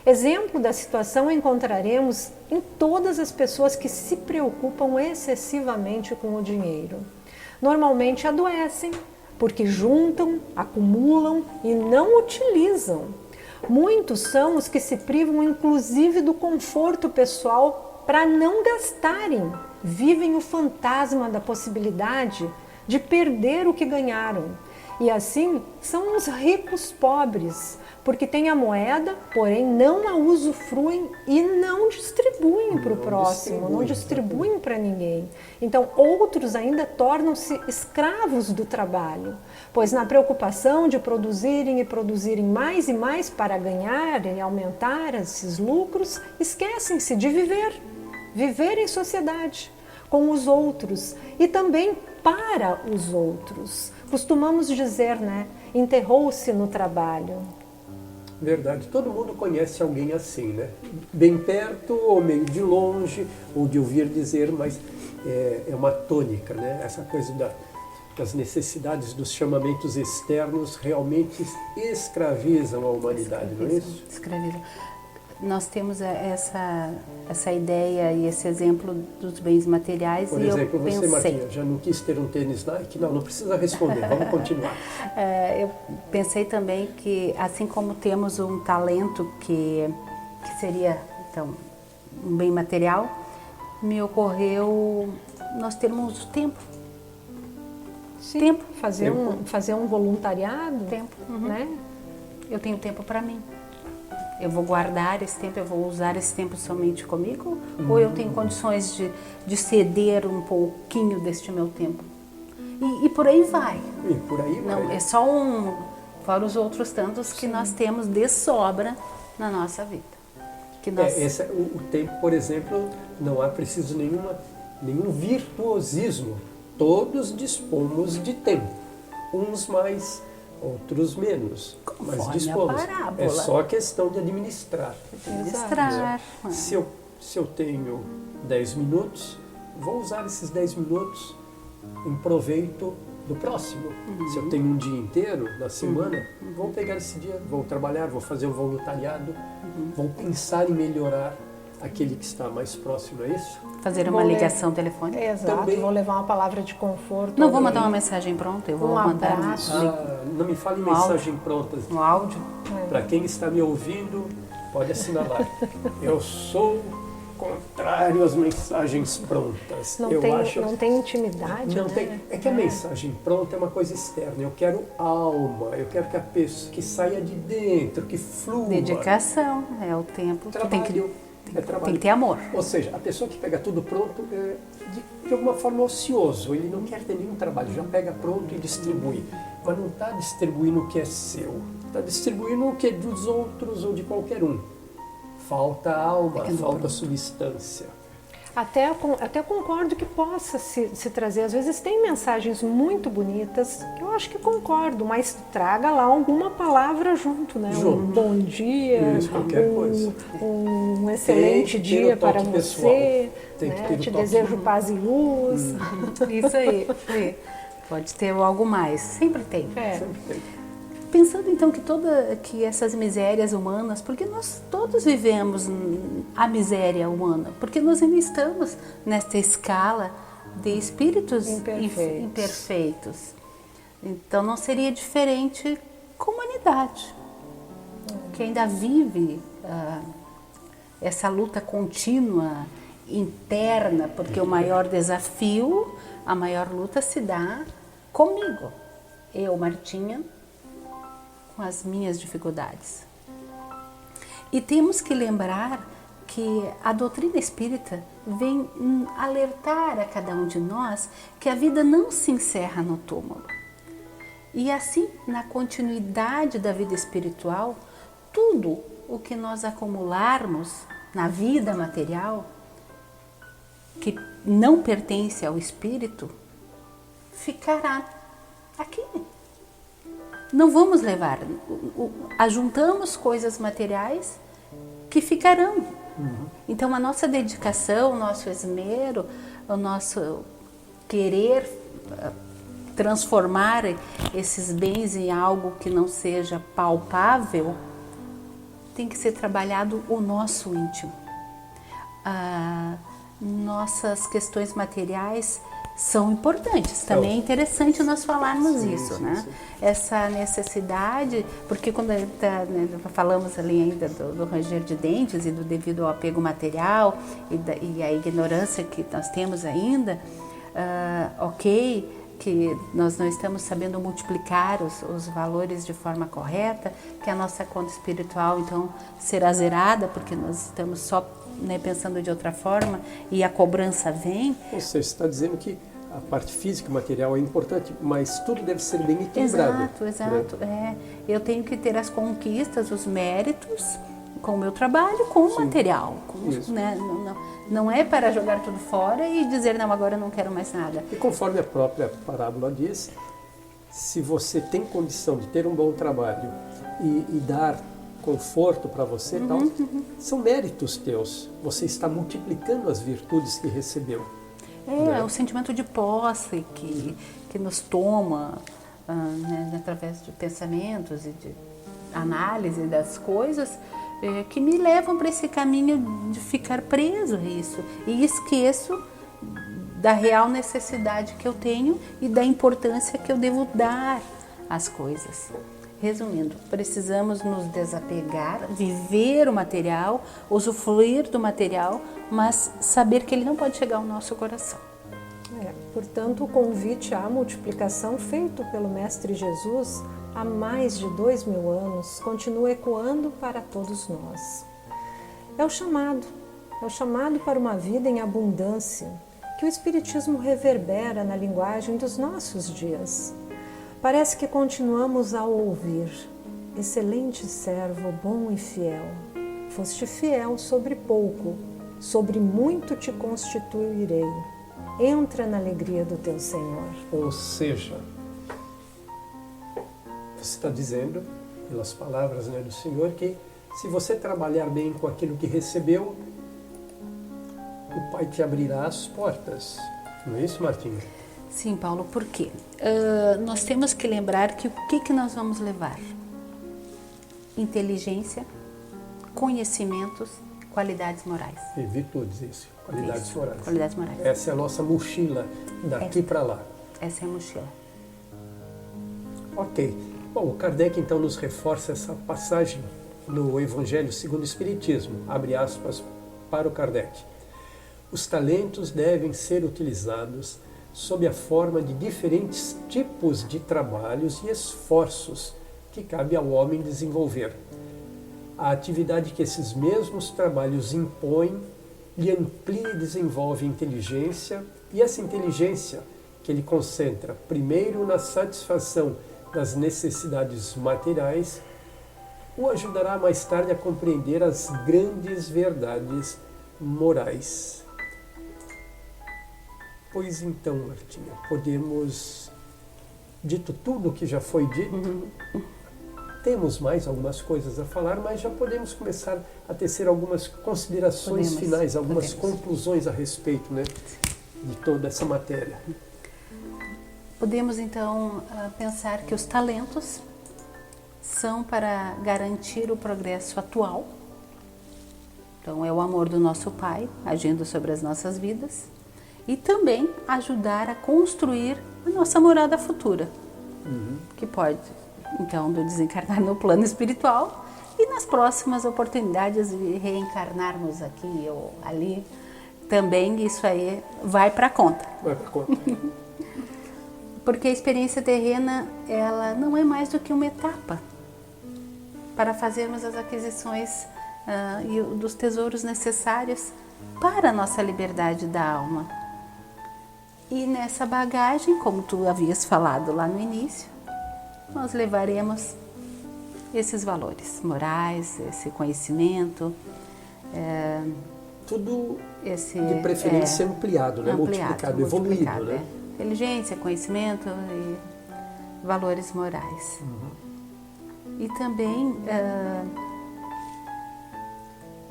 Exemplo da situação encontraremos em todas as pessoas que se preocupam excessivamente com o dinheiro. Normalmente adoecem, porque juntam, acumulam e não utilizam. Muitos são os que se privam inclusive do conforto pessoal para não gastarem. Vivem o fantasma da possibilidade de perder o que ganharam. E assim são os ricos pobres, porque têm a moeda, porém não a usufruem e não distribuem para o próximo, não distribuem para ninguém. Então outros ainda tornam-se escravos do trabalho, pois na preocupação de produzirem e produzirem mais e mais para ganhar e aumentar esses lucros, esquecem-se de viver em sociedade com os outros e também para os outros. Costumamos dizer, né? Enterrou-se no trabalho.
Verdade, todo mundo conhece alguém assim, né? Bem perto ou meio de longe, ou de ouvir dizer, mas é uma tônica, né? Essa coisa das necessidades, dos chamamentos externos realmente escravizam a humanidade, não é isso?
Escravizam. Nós temos essa ideia e esse exemplo dos bens materiais.
Por exemplo, você, Martinha, já não quis ter um tênis Nike? Não precisa responder, vamos continuar.
Eu pensei também que, assim como temos um talento que seria, então, um bem material, me ocorreu nós termos tempo.
Sim,
tempo.
Fazer um voluntariado.
Tempo.
Né?
Eu tenho tempo para mim. Eu vou guardar esse tempo, eu vou usar esse tempo somente comigo? Ou eu tenho condições de ceder um pouquinho deste meu tempo? E por aí vai.
E por aí vai.
Não, é só fora os outros tantos que nós temos de sobra na nossa vida. Que nós...
o tempo, por exemplo, não há preciso nenhum virtuosismo. Todos dispomos de tempo. Uns mais, outros menos, mas dispomos. É só questão de administrar. Se eu tenho 10 minutos, vou usar esses 10 minutos em proveito do próximo. Se eu tenho um dia inteiro na semana, vou pegar esse dia, vou trabalhar, vou fazer um voluntariado, vou pensar em melhorar aquele que está mais próximo, é isso?
Fazer uma ligação telefônica.
Exato, também. Vou levar uma palavra de conforto.
Não vou mandar uma mensagem pronta, eu vou mandar
abraço.
Não me fale mensagem pronta.
Um áudio.
Para quem está me ouvindo, pode assinalar. Eu sou contrário às mensagens prontas.
Não tem intimidade,
não
né?
tem. É que a mensagem pronta é uma coisa externa. Eu quero alma, eu quero que a pessoa que saia de dentro, que flua.
Dedicação, é o tempo.
Trabalho.
Tem que ter amor.
Ou seja, a pessoa que pega tudo pronto é de alguma forma ocioso, ele não quer ter nenhum trabalho, já pega pronto e distribui. Mas não está distribuindo o que é seu, está distribuindo o que é dos outros ou de qualquer um. Falta alma, falta substância.
Até concordo que possa se trazer. Às vezes tem mensagens muito bonitas, que eu acho que concordo, mas traga lá alguma palavra junto, né?
Junto.
Um bom dia,
Isso, qualquer coisa.
um excelente dia
o
para
toque
você,
Tem que
né?
ter o
Te
toque.
desejo paz e luz.
Isso aí. Pode ter algo mais, sempre tem.
Sempre tem.
Pensando então que essas misérias humanas, porque nós todos vivemos a miséria humana, porque nós ainda estamos nesta escala de espíritos imperfeitos. Então não seria diferente com a humanidade, que ainda vive essa luta contínua interna, porque o maior desafio, a maior luta se dá comigo, eu, Martinha, com as minhas dificuldades. E temos que lembrar que a doutrina espírita vem alertar a cada um de nós que a vida não se encerra no túmulo. E assim, na continuidade da vida espiritual, tudo o que nós acumularmos na vida material, que não pertence ao espírito, ficará aqui. Não vamos levar, ajuntamos coisas materiais que ficarão. Então a nossa dedicação, o nosso esmero, o nosso querer transformar esses bens em algo que não seja palpável, tem que ser trabalhado o nosso íntimo. Nossas questões materiais são importantes. Também é interessante nós falarmos isso, né? Sim. Essa necessidade, porque quando falamos ali ainda do ranger de dentes e do devido ao apego material e a ignorância que nós temos ainda, que nós não estamos sabendo multiplicar os valores de forma correta, que a nossa conta espiritual então será zerada, porque nós estamos só pensando de outra forma e a cobrança vem.
Você está dizendo que a parte física, material é importante, mas tudo deve ser bem equilibrado.
Exato. Eu tenho que ter as conquistas, os méritos com o meu trabalho, com o material. Né? Não é para jogar tudo fora e dizer, não, agora eu não quero mais nada.
E conforme a própria parábola diz, se você tem condição de ter um bom trabalho e dar conforto para você, são méritos teus. Você está multiplicando as virtudes que recebeu.
É o sentimento de posse que nos toma através de pensamentos e de análise das coisas que me levam para esse caminho de ficar preso a isso. E esqueço da real necessidade que eu tenho e da importância que eu devo dar às coisas. Resumindo, precisamos nos desapegar, viver o material, usufruir do material, mas saber que ele não pode chegar ao nosso coração.
Portanto, o convite à multiplicação feito pelo Mestre Jesus há mais de 2000 anos continua ecoando para todos nós. É o chamado para uma vida em abundância que o Espiritismo reverbera na linguagem dos nossos dias. Parece que continuamos a ouvir: excelente servo, bom e fiel. Foste fiel sobre pouco, sobre muito te constituirei. Entra na alegria do teu Senhor.
Ou seja, você está dizendo, pelas palavras do Senhor, que se você trabalhar bem com aquilo que recebeu, o Pai te abrirá as portas. Não é isso, Martinha?
Sim, Paulo, por quê? Nós temos que lembrar que o que nós vamos levar? Inteligência, conhecimentos, qualidades morais.
E virtudes, isso. Qualidades morais.
Qualidades morais.
Essa é a nossa mochila daqui para lá.
Essa é a mochila.
Ok. Bom, o Kardec então nos reforça essa passagem no Evangelho segundo o Espiritismo. Abre aspas para o Kardec. Os talentos devem ser utilizados sob a forma de diferentes tipos de trabalhos e esforços que cabe ao homem desenvolver. A atividade que esses mesmos trabalhos impõem lhe amplia e desenvolve inteligência, e essa inteligência que ele concentra primeiro na satisfação das necessidades materiais, o ajudará mais tarde a compreender as grandes verdades morais. Pois então, Martinha, podemos, dito tudo o que já foi dito, temos mais algumas coisas a falar, mas já podemos começar a tecer algumas considerações finais, algumas conclusões a respeito, né, de toda essa matéria.
Podemos então pensar que os talentos são para garantir o progresso atual. Então é o amor do nosso Pai agindo sobre as nossas vidas e também ajudar a construir a nossa morada futura, que pode então do desencarnar no plano espiritual e nas próximas oportunidades de reencarnarmos aqui ou ali, também isso aí vai para conta.
Vai para conta.
Porque a experiência terrena, ela não é mais do que uma etapa para fazermos as aquisições e dos tesouros necessários para a nossa liberdade da alma. E nessa bagagem, como tu havias falado lá no início, nós levaremos esses valores morais, esse conhecimento.
Tudo de preferência ampliado, né? Multiplicado, evoluído. Né?
Inteligência, conhecimento e valores morais. E também,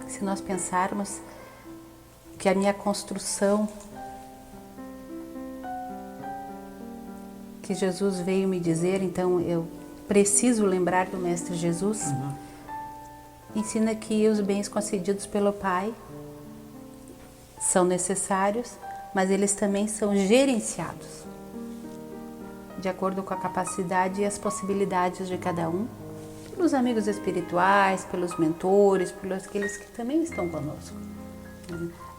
se nós pensarmos que a minha construção, que Jesus veio me dizer, então eu preciso lembrar do Mestre Jesus, ensina que os bens concedidos pelo Pai são necessários, mas eles também são gerenciados de acordo com a capacidade e as possibilidades de cada um, pelos amigos espirituais, pelos mentores, pelos aqueles que também estão conosco.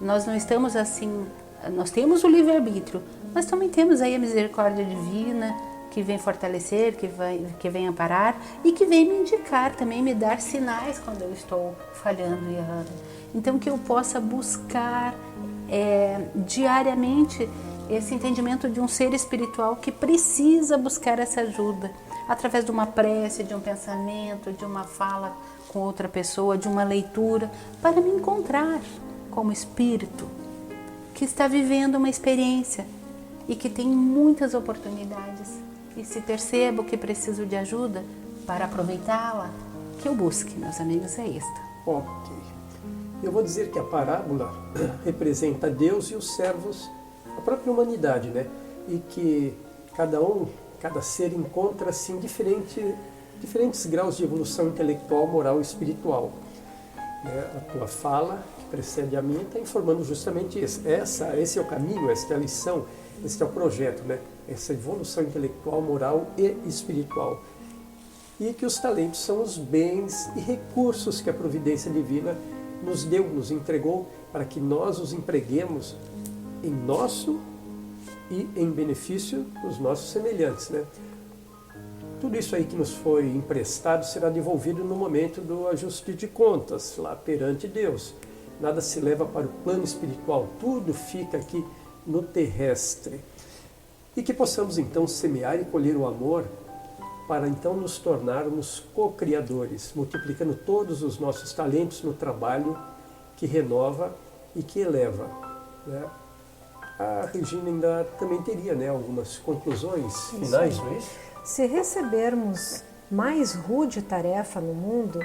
Nós não estamos assim, nós temos o livre-arbítrio, mas também temos aí a misericórdia divina que vem fortalecer, que vem amparar e que vem me indicar, também me dar sinais quando eu estou falhando e errando. Então que eu possa buscar diariamente esse entendimento de um ser espiritual que precisa buscar essa ajuda através de uma prece, de um pensamento, de uma fala com outra pessoa, de uma leitura, para me encontrar como espírito que está vivendo uma experiência e que tem muitas oportunidades. E se percebo que preciso de ajuda para aproveitá-la, que eu busque, meus amigos, é esta.
Ok. Eu vou dizer que a parábola representa Deus e os servos, a própria humanidade, né? E que cada ser encontra-se em diferentes graus de evolução intelectual, moral e espiritual. Né? A tua fala, que precede a minha, está informando justamente isso. Esse é o caminho, esta é a lição, esse é o projeto, né? Essa evolução intelectual, moral e espiritual. E que os talentos são os bens e recursos que a providência divina nos deu, nos entregou, para que nós os empreguemos em nosso e em benefício dos nossos semelhantes, né? Tudo isso aí que nos foi emprestado será devolvido no momento do ajuste de contas, lá perante Deus. Nada se leva para o plano espiritual, tudo fica aqui no terrestre. E que possamos então semear e colher o amor para então nos tornarmos co-criadores, multiplicando todos os nossos talentos no trabalho que renova e que eleva, né? A Regina ainda também teria, né, algumas conclusões finais, não é isso?
Se recebermos mais rude tarefa no mundo,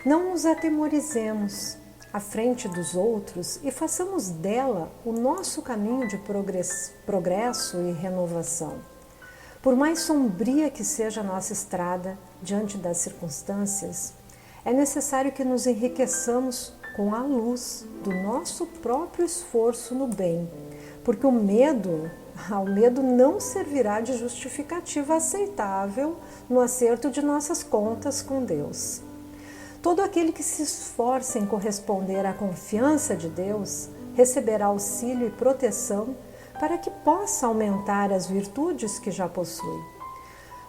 não nos atemorizemos à frente dos outros e façamos dela o nosso caminho de progresso e renovação. Por mais sombria que seja a nossa estrada diante das circunstâncias, é necessário que nos enriqueçamos com a luz do nosso próprio esforço no bem, porque ao medo não servirá de justificativa aceitável no acerto de nossas contas com Deus. Todo aquele que se esforça em corresponder à confiança de Deus receberá auxílio e proteção para que possa aumentar as virtudes que já possui.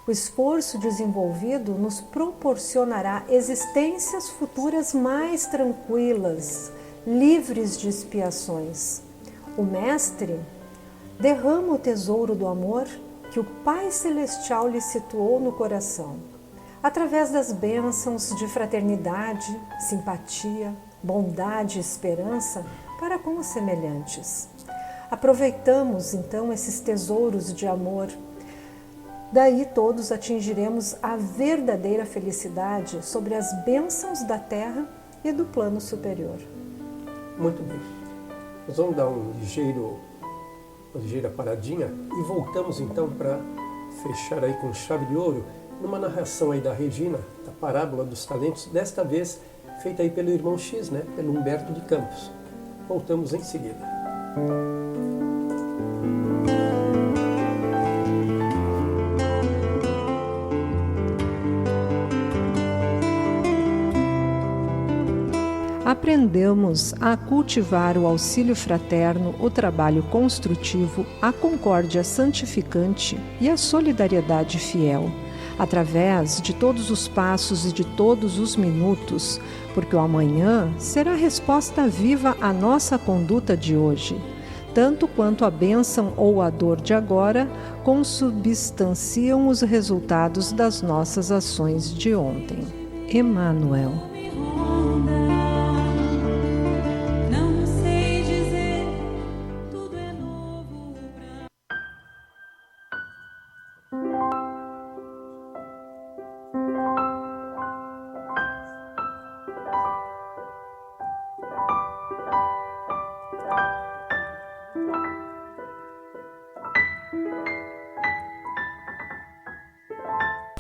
O esforço desenvolvido nos proporcionará existências futuras mais tranquilas, livres de expiações. O Mestre derrama o tesouro do amor que o Pai Celestial lhe situou no coração, através das bênçãos de fraternidade, simpatia, bondade e esperança para com os semelhantes. Aproveitamos então esses tesouros de amor. Daí todos atingiremos a verdadeira felicidade sobre as bênçãos da terra e do plano superior.
Muito bem. Nós vamos dar uma ligeira paradinha e voltamos então para fechar aí com chave de ouro numa narração aí da Regina, da parábola dos talentos, desta vez feita aí pelo irmão X, né? Pelo Humberto de Campos. Voltamos em seguida.
Aprendemos a cultivar o auxílio fraterno, o trabalho construtivo, a concórdia santificante e a solidariedade fiel, através de todos os passos e de todos os minutos, porque o amanhã será resposta viva à nossa conduta de hoje, tanto quanto a bênção ou a dor de agora consubstanciam os resultados das nossas ações de ontem. Emmanuel.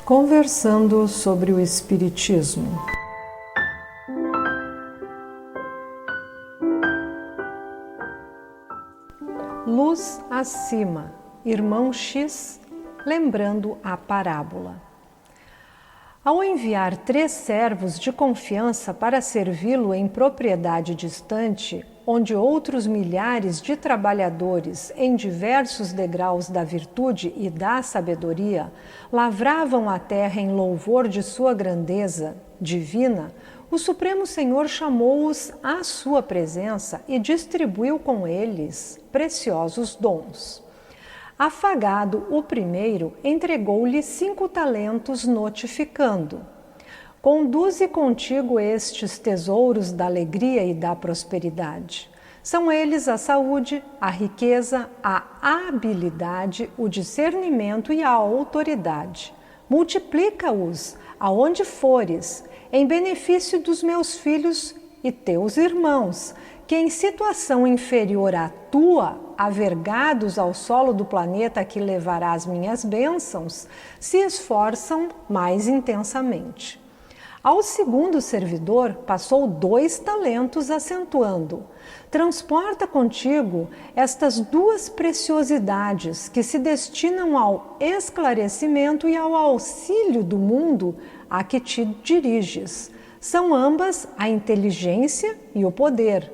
Conversando sobre o Espiritismo. Luz acima, irmão X, lembrando a parábola. Ao enviar 3 servos de confiança para servi-lo em propriedade distante, onde outros milhares de trabalhadores em diversos degraus da virtude e da sabedoria lavravam a terra em louvor de sua grandeza divina, o Supremo Senhor chamou-os à sua presença e distribuiu com eles preciosos dons. Afagado o primeiro, entregou-lhe 5 talentos, notificando: conduze contigo estes tesouros da alegria e da prosperidade. São eles a saúde, a riqueza, a habilidade, o discernimento e a autoridade. Multiplica-os aonde fores, em benefício dos meus filhos e teus irmãos, que em situação inferior à tua, avergados ao solo do planeta que levará as minhas bênçãos, se esforçam mais intensamente. Ao segundo servidor passou 2 talentos, acentuando: transporta contigo estas 2 preciosidades que se destinam ao esclarecimento e ao auxílio do mundo a que te diriges. São ambas a inteligência e o poder.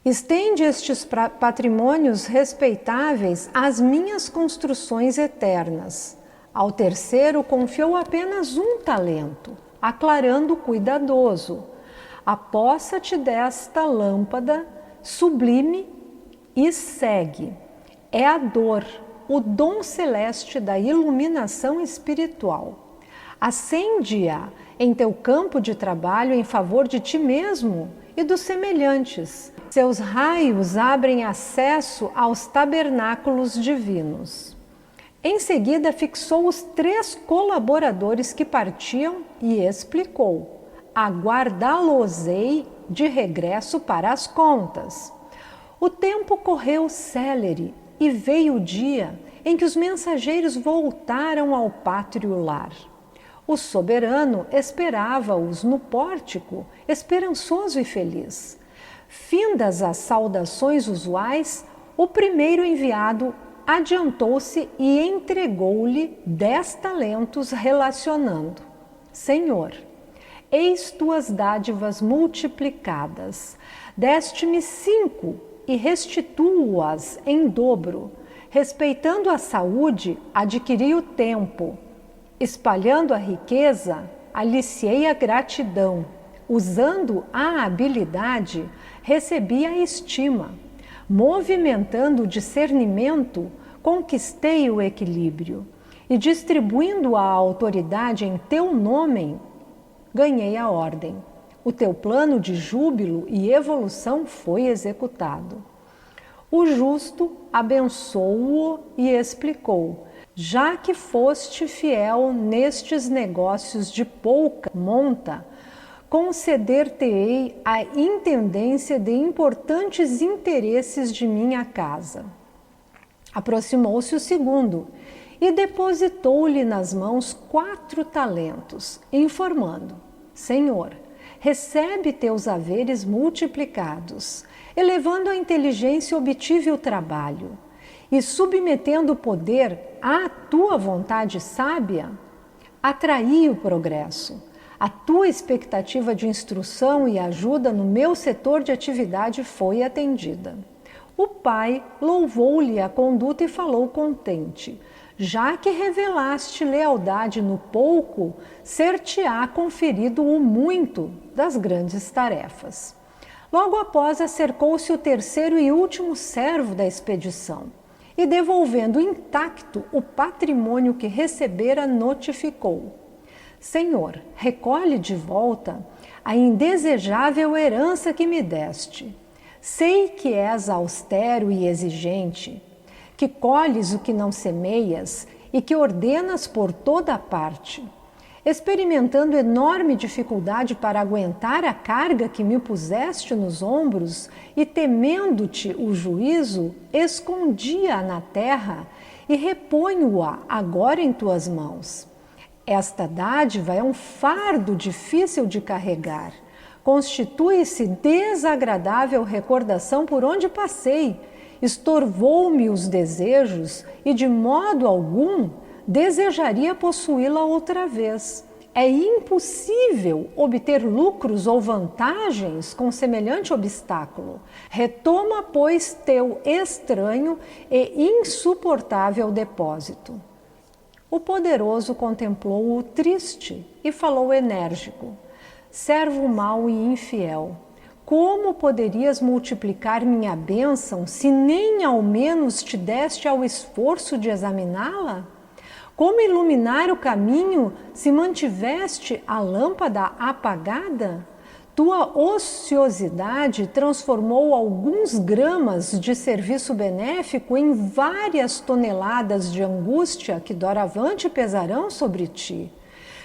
Estende estes patrimônios respeitáveis às minhas construções eternas. Ao terceiro confiou apenas 1 talento, aclarando cuidadoso: apossa-te desta lâmpada sublime e segue. É a dor, o dom celeste da iluminação espiritual. Acende-a em teu campo de trabalho em favor de ti mesmo e dos semelhantes. Seus raios abrem acesso aos tabernáculos divinos. Em seguida, fixou os 3 colaboradores que partiam e explicou: aguardá-los-ei de regresso para as contas. O tempo correu célere e veio o dia em que os mensageiros voltaram ao pátrio lar. O soberano esperava-os no pórtico, esperançoso e feliz. Findas as saudações usuais, o primeiro enviado adiantou-se e entregou-lhe 10 talentos, relacionando: Senhor, eis tuas dádivas multiplicadas. Deste-me 5 e restituo-as em dobro. Respeitando a saúde, adquiri o tempo. Espalhando a riqueza, aliciei a gratidão. Usando a habilidade, recebi a estima. Movimentando o discernimento, conquistei o equilíbrio. E distribuindo a autoridade em teu nome, ganhei a ordem. O teu plano de júbilo e evolução foi executado. O justo abençoou-o e explicou: já que foste fiel nestes negócios de pouca monta, conceder-te-ei a intendência de importantes interesses de minha casa. Aproximou-se o segundo e depositou-lhe nas mãos 4 talentos, informando: Senhor, recebe teus haveres multiplicados. Elevando a inteligência obtive o trabalho, e submetendo o poder à tua vontade sábia, atraí o progresso. A tua expectativa de instrução e ajuda no meu setor de atividade foi atendida. O pai louvou-lhe a conduta e falou contente: já que revelaste lealdade no pouco, ser-te-á conferido o muito das grandes tarefas. Logo após, acercou-se o terceiro e último servo da expedição e, devolvendo intacto o patrimônio que recebera, notificou: Senhor, recolhe de volta a indesejável herança que me deste. Sei que és austero e exigente, que colhes o que não semeias e que ordenas por toda a parte. Experimentando enorme dificuldade para aguentar a carga que me puseste nos ombros e temendo-te o juízo, escondi-a na terra e reponho-a agora em tuas mãos. Esta dádiva é um fardo difícil de carregar. Constitui-se desagradável recordação por onde passei, estorvou-me os desejos e de modo algum desejaria possuí-la outra vez. É impossível obter lucros ou vantagens com semelhante obstáculo. Retoma, pois, teu estranho e insuportável depósito. O poderoso contemplou-o triste e falou enérgico: servo mau e infiel, como poderias multiplicar minha bênção se nem ao menos te deste ao esforço de examiná-la? Como iluminar o caminho se mantiveste a lâmpada apagada? Tua ociosidade transformou alguns gramas de serviço benéfico em várias toneladas de angústia que doravante pesarão sobre ti.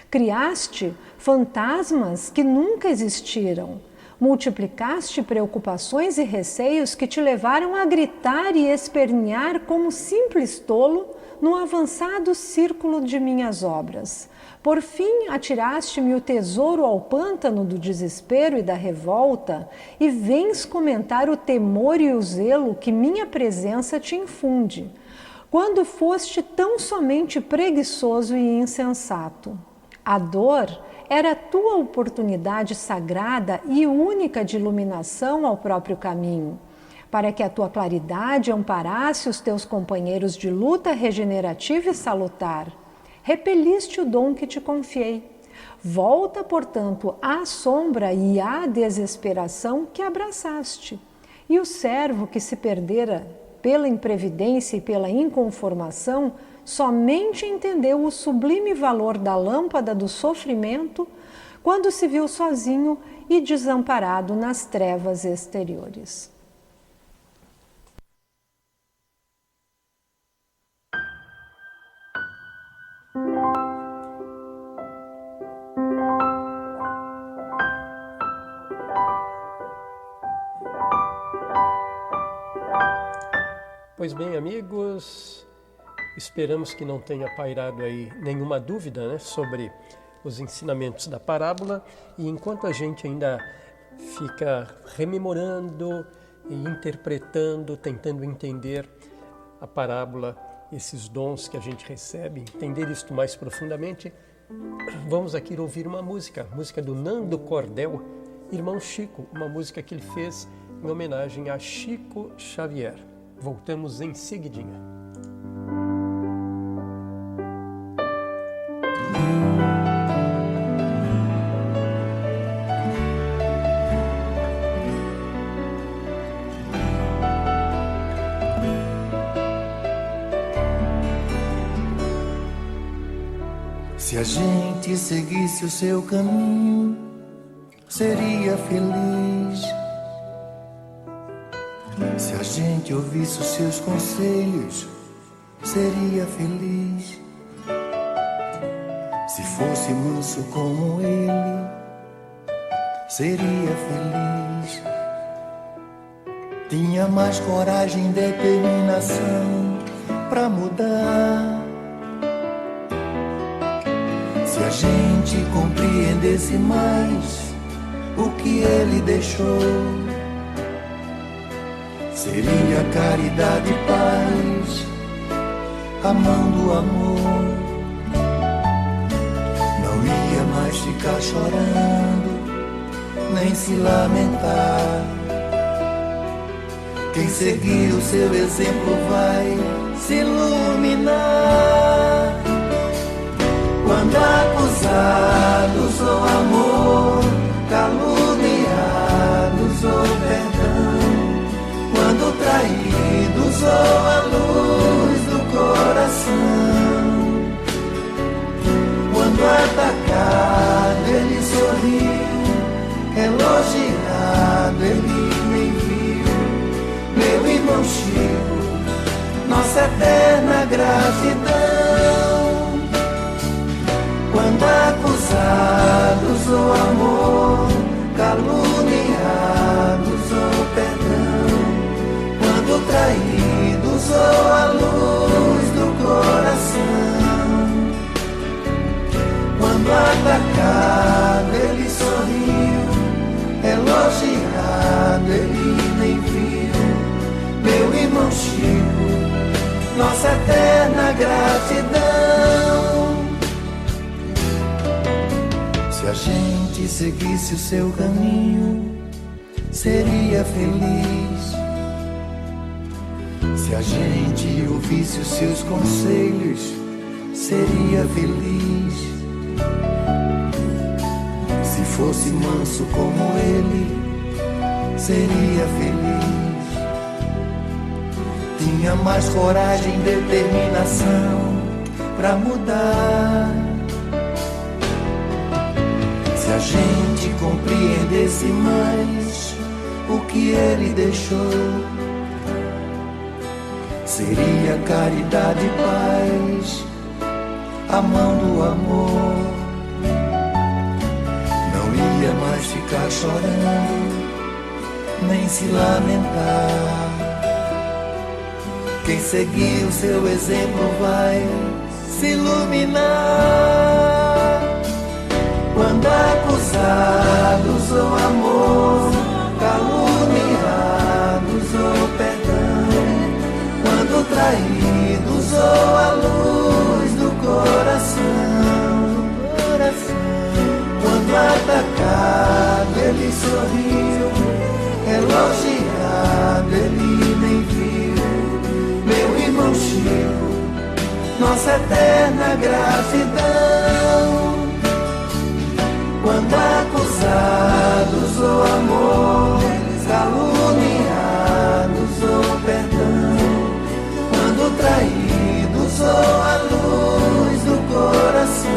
Criaste fantasmas que nunca existiram. Multiplicaste preocupações e receios que te levaram a gritar e espernear como simples tolo no avançado círculo de minhas obras. Por fim, atiraste-me o tesouro ao pântano do desespero e da revolta e vens comentar o temor e o zelo que minha presença te infunde, quando foste tão somente preguiçoso e insensato. A dor era a tua oportunidade sagrada e única de iluminação ao próprio caminho, para que a tua claridade amparasse os teus companheiros de luta regenerativa e salutar. Repeliste o dom que te confiei. Volta, portanto, à sombra e à desesperação que abraçaste. E o servo que se perdera pela imprevidência e pela inconformação somente entendeu o sublime valor da lâmpada do sofrimento quando se viu sozinho e desamparado nas trevas exteriores.
Pois bem, amigos, esperamos que não tenha pairado aí nenhuma dúvida, né, sobre os ensinamentos da parábola, e enquanto a gente ainda fica rememorando e interpretando, tentando entender a parábola, esses dons que a gente recebe, entender isto mais profundamente, vamos aqui ouvir uma música do Nando Cordel, Irmão Chico, uma música que ele fez em homenagem a Chico Xavier. Voltamos em seguidinha.
Se a gente seguisse o seu caminho, seria feliz. Se a gente ouvisse os seus conselhos, seria feliz. Se fosse manso como ele, seria feliz. Tinha mais coragem e determinação pra mudar. Se a gente compreendesse mais o que ele deixou, seria caridade e paz, a mão do amor. Não ia mais ficar chorando, nem se lamentar. Quem seguir o seu exemplo vai se iluminar. Quando acusados ou amor, caluniados ou perdão, quando traídos ou a luz do coração, quando atacado ele sorriu, elogiado ele nem viu. Meu irmão Chico, nossa eterna gratidão. Quando acusados ou amor, caluniados ou perdão, quando traídos ou a luz do coração, quando atacado ele sorriu, elogiado ele nem viu. Meu irmão Chico, nossa eterna gratidão. Se a gente seguisse o seu caminho, seria feliz. Se a gente ouvisse os seus conselhos, seria feliz. Se fosse manso como ele, seria feliz. Tinha mais coragem e determinação pra mudar. Se a gente compreendesse mais o que ele deixou, seria caridade e paz, a mão do amor. Não ia mais ficar chorando, nem se lamentar. Quem seguir o seu exemplo vai se iluminar. Quando acusados ou amor, caluniados ou perdão, quando traídos ou a luz do coração, quando atacado ele sorriu, elogiado ele nem viu. Meu irmão Chico, nossa eterna gratidão. Quando acusados ou amor, caluniados ou perdão, quando traídos ou a luz do coração,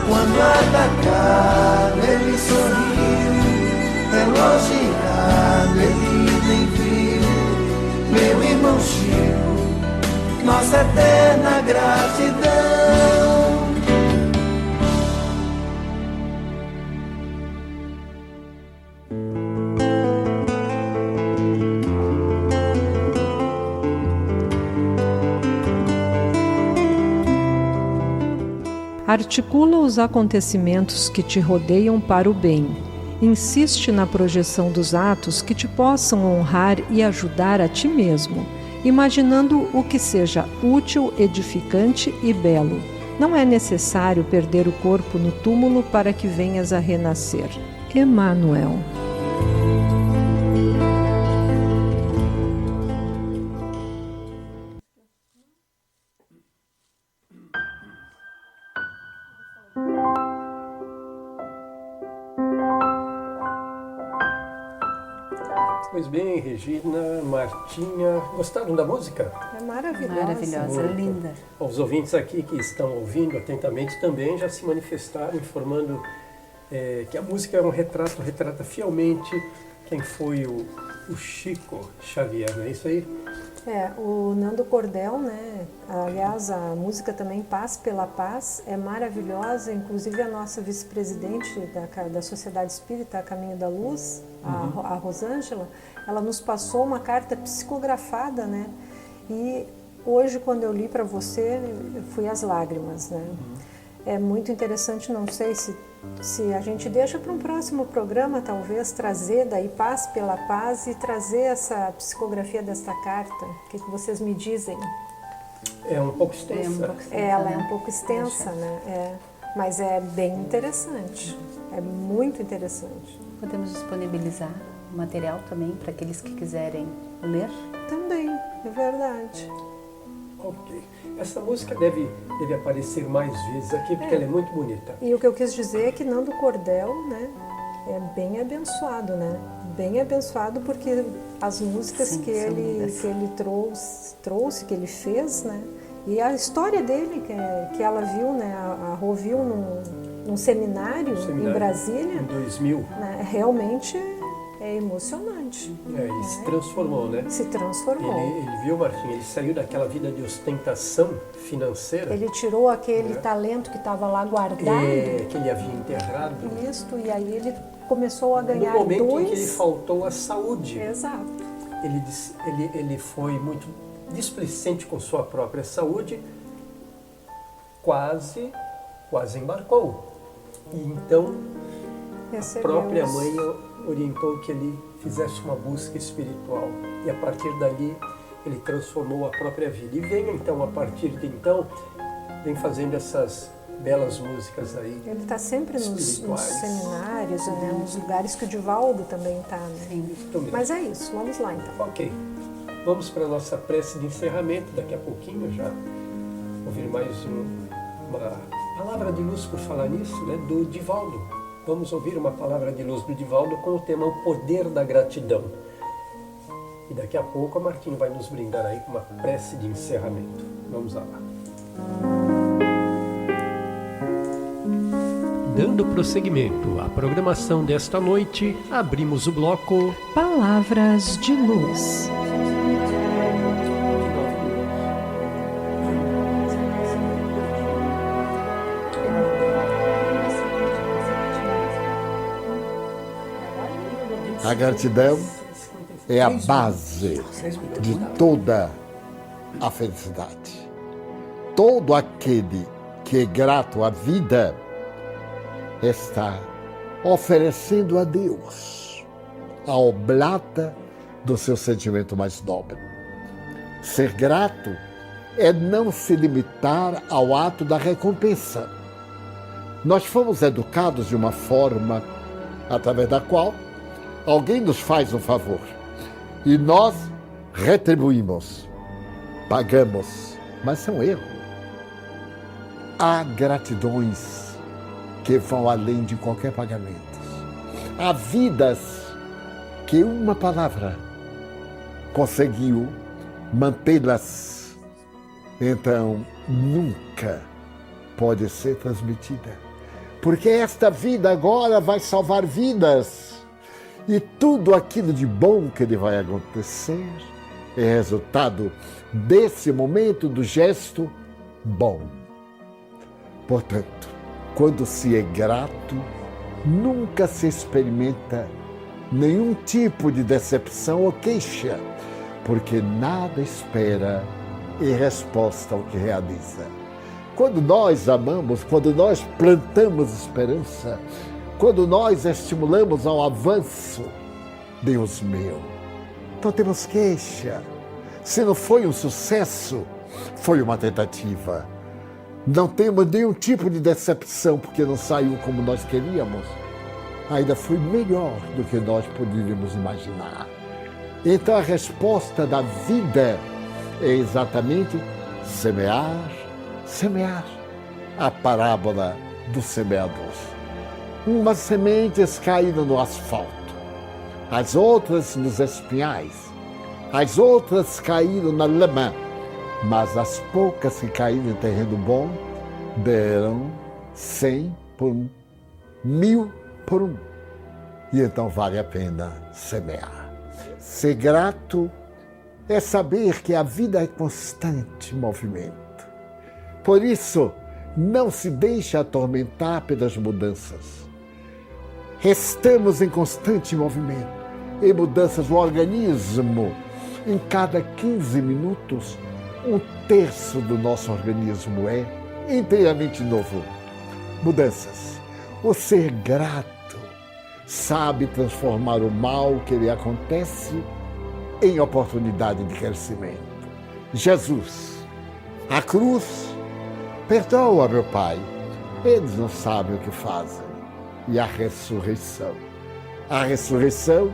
quando atacado ele sorriu, elogiado ele nem viu. Meu irmão Chico, nossa eterna gratidão.
Articula os acontecimentos que te rodeiam para o bem. Insiste na projeção dos atos que te possam honrar e ajudar a ti mesmo, imaginando o que seja útil, edificante e belo. Não é necessário perder o corpo no túmulo para que venhas a renascer. Emmanuel.
Pois bem, Regina, Martinha, gostaram da música?
É maravilhosa.
Maravilhosa, linda.
Os ouvintes aqui que estão ouvindo atentamente também já se manifestaram informando que a música é um retrato, retrata fielmente quem foi o Chico Xavier, não é isso aí?
O Nando Cordel, né? Aliás, a música também Paz pela Paz é maravilhosa, inclusive a nossa vice-presidente da Sociedade Espírita, a Caminho da Luz, a Rosângela, ela nos passou uma carta psicografada, né? E hoje, quando eu li para você, eu fui às lágrimas, né? É muito interessante, não sei se a gente deixa para um próximo programa, talvez, trazer daí Paz pela Paz e trazer essa psicografia desta carta. O que vocês me dizem?
É um pouco extensa.
Ela é um pouco extensa, né? Mas é bem interessante, é muito interessante.
Podemos disponibilizar o material também para aqueles que quiserem ler?
Também, é verdade.
Ok. Essa música deve aparecer mais vezes aqui, porque ela é muito bonita.
E o que eu quis dizer é que Nando Cordel, né, é bem abençoado, né? Bem abençoado porque as músicas que ele trouxe, que ele fez, né? E a história dele, que ela viu, né? A Rô viu num seminário em Brasília.
Em 2000.
Né, realmente é emocionante.
Ele se transformou, né?
Se transformou.
Ele viu, Martim, ele saiu daquela vida de ostentação financeira.
Ele tirou aquele talento que estava lá guardado.
Que ele havia enterrado.
Isso, e aí ele começou a ganhar
no momento em que lhe faltou a saúde.
Exato.
Ele foi muito displicente com sua própria saúde, quase embarcou. E então a própria mãe orientou que ele fizesse uma busca espiritual. E a partir dali ele transformou a própria vida. E vem então, a partir de então, vem fazendo essas belas músicas aí.
Ele está sempre nos seminários, né, nos lugares que o Divaldo também está. Né?
Sim,
mas é isso, vamos lá então.
Ok. Vamos para a nossa prece de encerramento, daqui a pouquinho já. Ouvir mais uma palavra de luz por falar nisso, né, do Divaldo. Vamos ouvir uma palavra de luz do Divaldo com o tema O Poder da Gratidão. E daqui a pouco a Martinha vai nos brindar aí com uma prece de encerramento. Vamos lá. Dando prosseguimento à programação desta noite, abrimos o bloco
Palavras de Luz.
A gratidão é a base de toda a felicidade. Todo aquele que é grato à vida está oferecendo a Deus a oblata do seu sentimento mais nobre. Ser grato é não se limitar ao ato da recompensa. Nós fomos educados de uma forma através da qual alguém nos faz um favor e nós retribuímos, pagamos, mas é um erro. Há gratidões que vão além de qualquer pagamento. Há vidas que uma palavra conseguiu mantê-las, então nunca pode ser transmitida. Porque esta vida agora vai salvar vidas. E tudo aquilo de bom que lhe vai acontecer é resultado desse momento do gesto bom. Portanto, quando se é grato, nunca se experimenta nenhum tipo de decepção ou queixa, porque nada espera em resposta ao que realiza. Quando nós amamos, quando nós plantamos esperança, quando nós estimulamos ao avanço, Deus meu, não temos queixa. Se não foi um sucesso, foi uma tentativa. Não temos nenhum tipo de decepção porque não saiu como nós queríamos. Ainda foi melhor do que nós poderíamos imaginar. Então a resposta da vida é exatamente semear, semear. A parábola do semeador. Umas sementes caíram no asfalto, as outras nos espinhais, as outras caíram na lama, mas as poucas que caíram em terreno bom deram 100 por 1, 1000 por 1. E então vale a pena semear. Ser grato é saber que a vida é constante movimento. Por isso, não se deixe atormentar pelas mudanças. Estamos em constante movimento, em mudanças. O organismo, em cada 15 minutos, 1/3 do nosso organismo é inteiramente novo. Mudanças. O ser grato sabe transformar o mal que lhe acontece em oportunidade de crescimento. Jesus, a cruz, perdoa, meu Pai, eles não sabem o que fazem. E a ressurreição. A ressurreição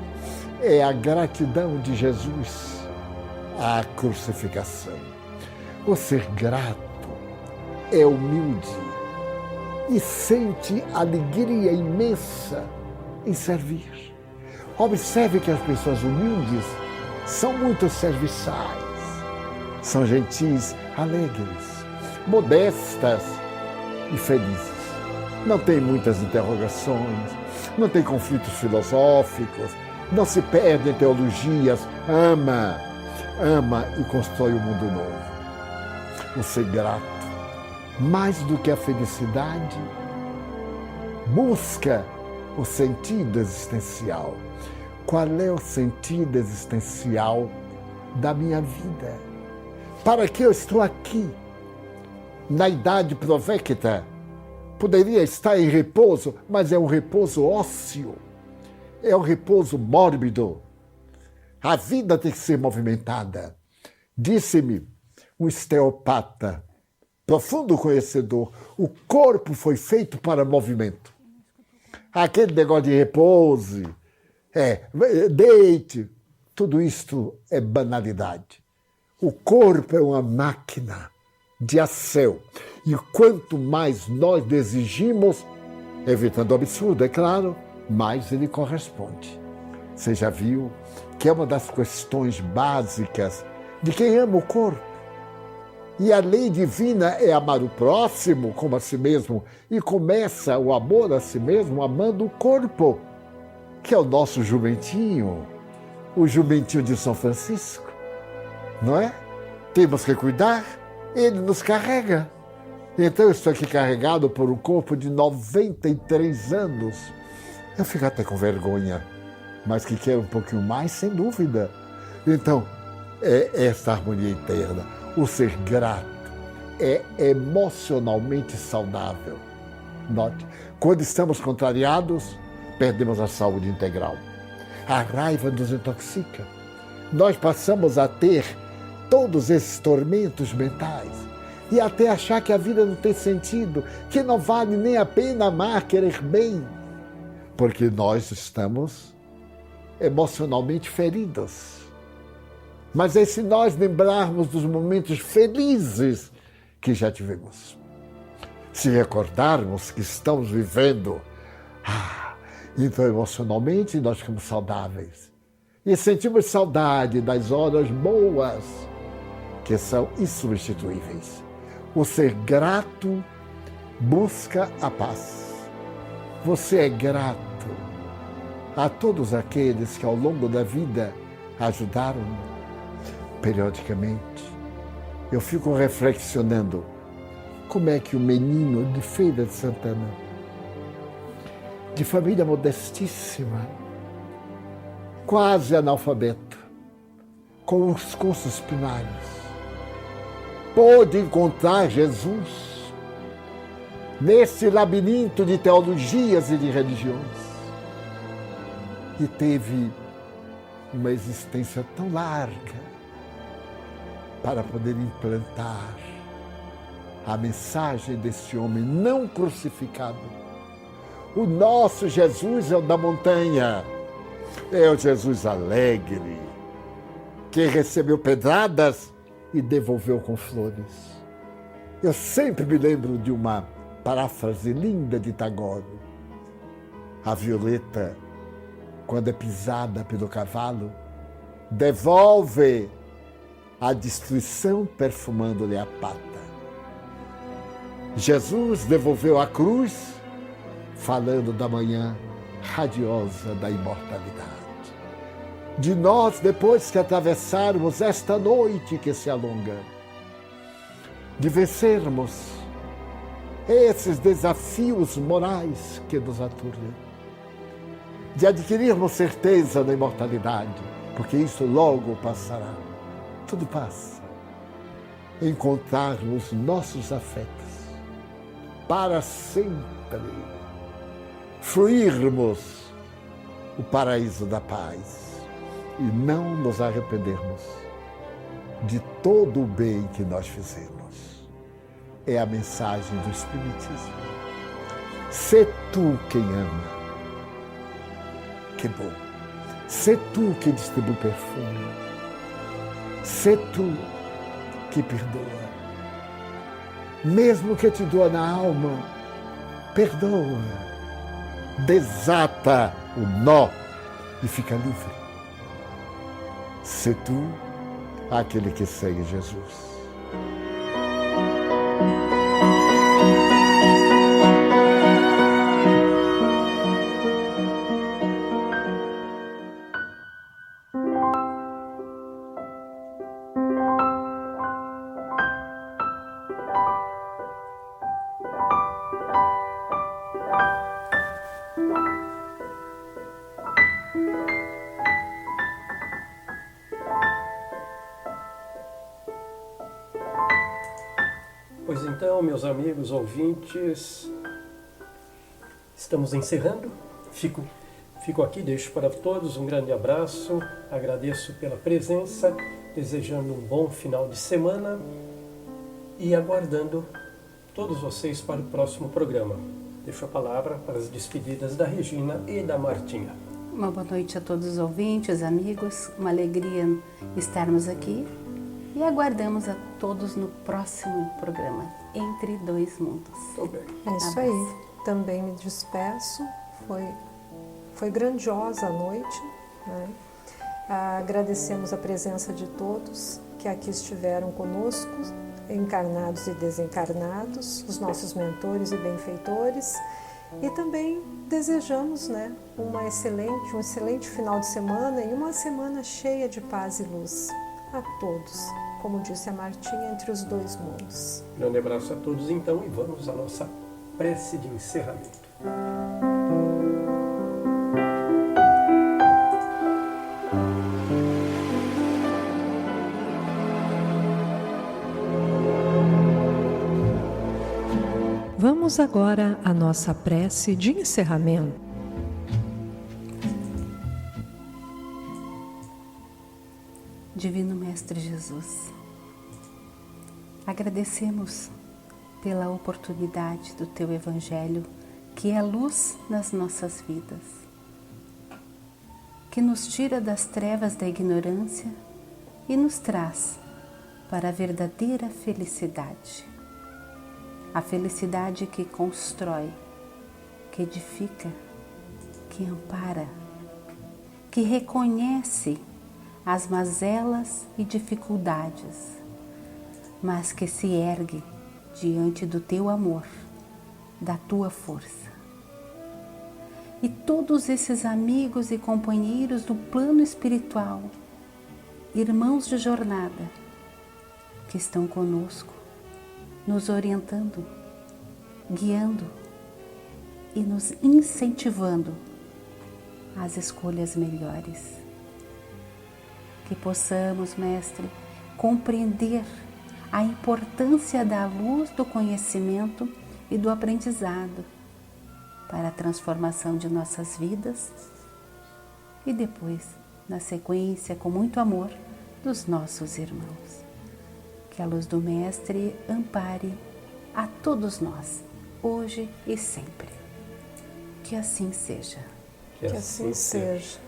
é a gratidão de Jesus à crucificação. O ser grato é humilde e sente alegria imensa em servir. Observe que as pessoas humildes são muito serviçais, são gentis, alegres, modestas e felizes. Não tem muitas interrogações, não tem conflitos filosóficos, não se perde em teologias, ama e constrói um mundo novo. O ser grato, mais do que a felicidade, busca o sentido existencial. Qual é o sentido existencial da minha vida? Para que eu estou aqui, na idade provecta? Poderia estar em repouso, mas é um repouso ósseo, é um repouso mórbido. A vida tem que ser movimentada. Disse-me um osteopata, profundo conhecedor, o corpo foi feito para movimento. Aquele negócio de repouso, deite, tudo isto é banalidade. O corpo é uma máquina de ação. E quanto mais nós exigimos, evitando o absurdo, é claro, mais ele corresponde. Você já viu que é uma das questões básicas de quem ama o corpo. E a lei divina é amar o próximo como a si mesmo. E começa o amor a si mesmo amando o corpo, que é o nosso jumentinho, o jumentinho de São Francisco, não é? Temos que cuidar, ele nos carrega. Então eu estou aqui carregado por um corpo de 93 anos. Eu fico até com vergonha, mas que quero um pouquinho mais, sem dúvida. Então, é essa harmonia interna. O ser grato é emocionalmente saudável. Note, quando estamos contrariados, perdemos a saúde integral. A raiva nos intoxica. Nós passamos a ter todos esses tormentos mentais e até achar que a vida não tem sentido, que não vale nem a pena amar, querer bem, porque nós estamos emocionalmente feridos. Mas é se nós lembrarmos dos momentos felizes que já tivemos, se recordarmos que estamos vivendo, então emocionalmente nós ficamos saudáveis e sentimos saudade das horas boas que são insubstituíveis. O ser grato busca a paz. Você é grato a todos aqueles que ao longo da vida ajudaram. Periodicamente, eu fico reflexionando como é que o menino de Feira de Santana, de família modestíssima, quase analfabeto, com os cursos primários, pôde encontrar Jesus nesse labirinto de teologias e de religiões e teve uma existência tão larga para poder implantar a mensagem desse homem não crucificado. O nosso Jesus é o da montanha, é o Jesus alegre, que recebeu pedradas e devolveu com flores. Eu sempre me lembro de uma paráfrase linda de Tagore. A violeta, quando é pisada pelo cavalo, devolve a destruição perfumando-lhe a pata. Jesus devolveu a cruz falando da manhã radiosa da imortalidade. De nós, depois que atravessarmos esta noite que se alonga, de vencermos esses desafios morais que nos aturdem, de adquirirmos certeza da imortalidade, porque isso logo passará, tudo passa, encontrarmos nossos afetos para sempre, fruirmos o paraíso da paz e não nos arrependermos de todo o bem que nós fizemos. É a mensagem do Espiritismo. Sê tu quem ama. Que bom. Sê tu que distribui perfume. Sê tu que perdoa. Mesmo que te doa na alma, perdoa. Desata o nó e fica livre. Sê tu aquele que segue Jesus.
Pois então, meus amigos ouvintes, estamos encerrando. Fico aqui, deixo para todos um grande abraço, agradeço pela presença, desejando um bom final de semana e aguardando todos vocês para o próximo programa. Deixo a palavra para as despedidas da Regina e da Martinha.
Uma boa noite a todos os ouvintes, amigos, uma alegria estarmos aqui. E aguardamos a todos no próximo programa, Entre Dois Mundos.
É isso aí. Também me despeço. Foi grandiosa a noite, né? Agradecemos a presença de todos que aqui estiveram conosco, encarnados e desencarnados, os nossos mentores e benfeitores. E também desejamos, né, um excelente final de semana e uma semana cheia de paz e luz a todos. Como disse a Martinha, entre os dois mundos.
Grande abraço a todos então e vamos à nossa prece de encerramento.
Vamos agora à nossa prece de encerramento.
Divino Mestre Jesus, agradecemos pela oportunidade do Teu Evangelho, que é a luz nas nossas vidas, que nos tira das trevas da ignorância e nos traz para a verdadeira felicidade. A felicidade que constrói, que edifica, que ampara, que reconhece as mazelas e dificuldades, mas que se ergue diante do Teu amor, da Tua força. E todos esses amigos e companheiros do plano espiritual, irmãos de jornada, que estão conosco, nos orientando, guiando e nos incentivando às escolhas melhores. Que possamos, Mestre, compreender a importância da luz do conhecimento e do aprendizado para a transformação de nossas vidas e depois, na sequência, com muito amor, dos nossos irmãos. Que a luz do Mestre ampare a todos nós, hoje e sempre. Que assim seja.
Que assim seja.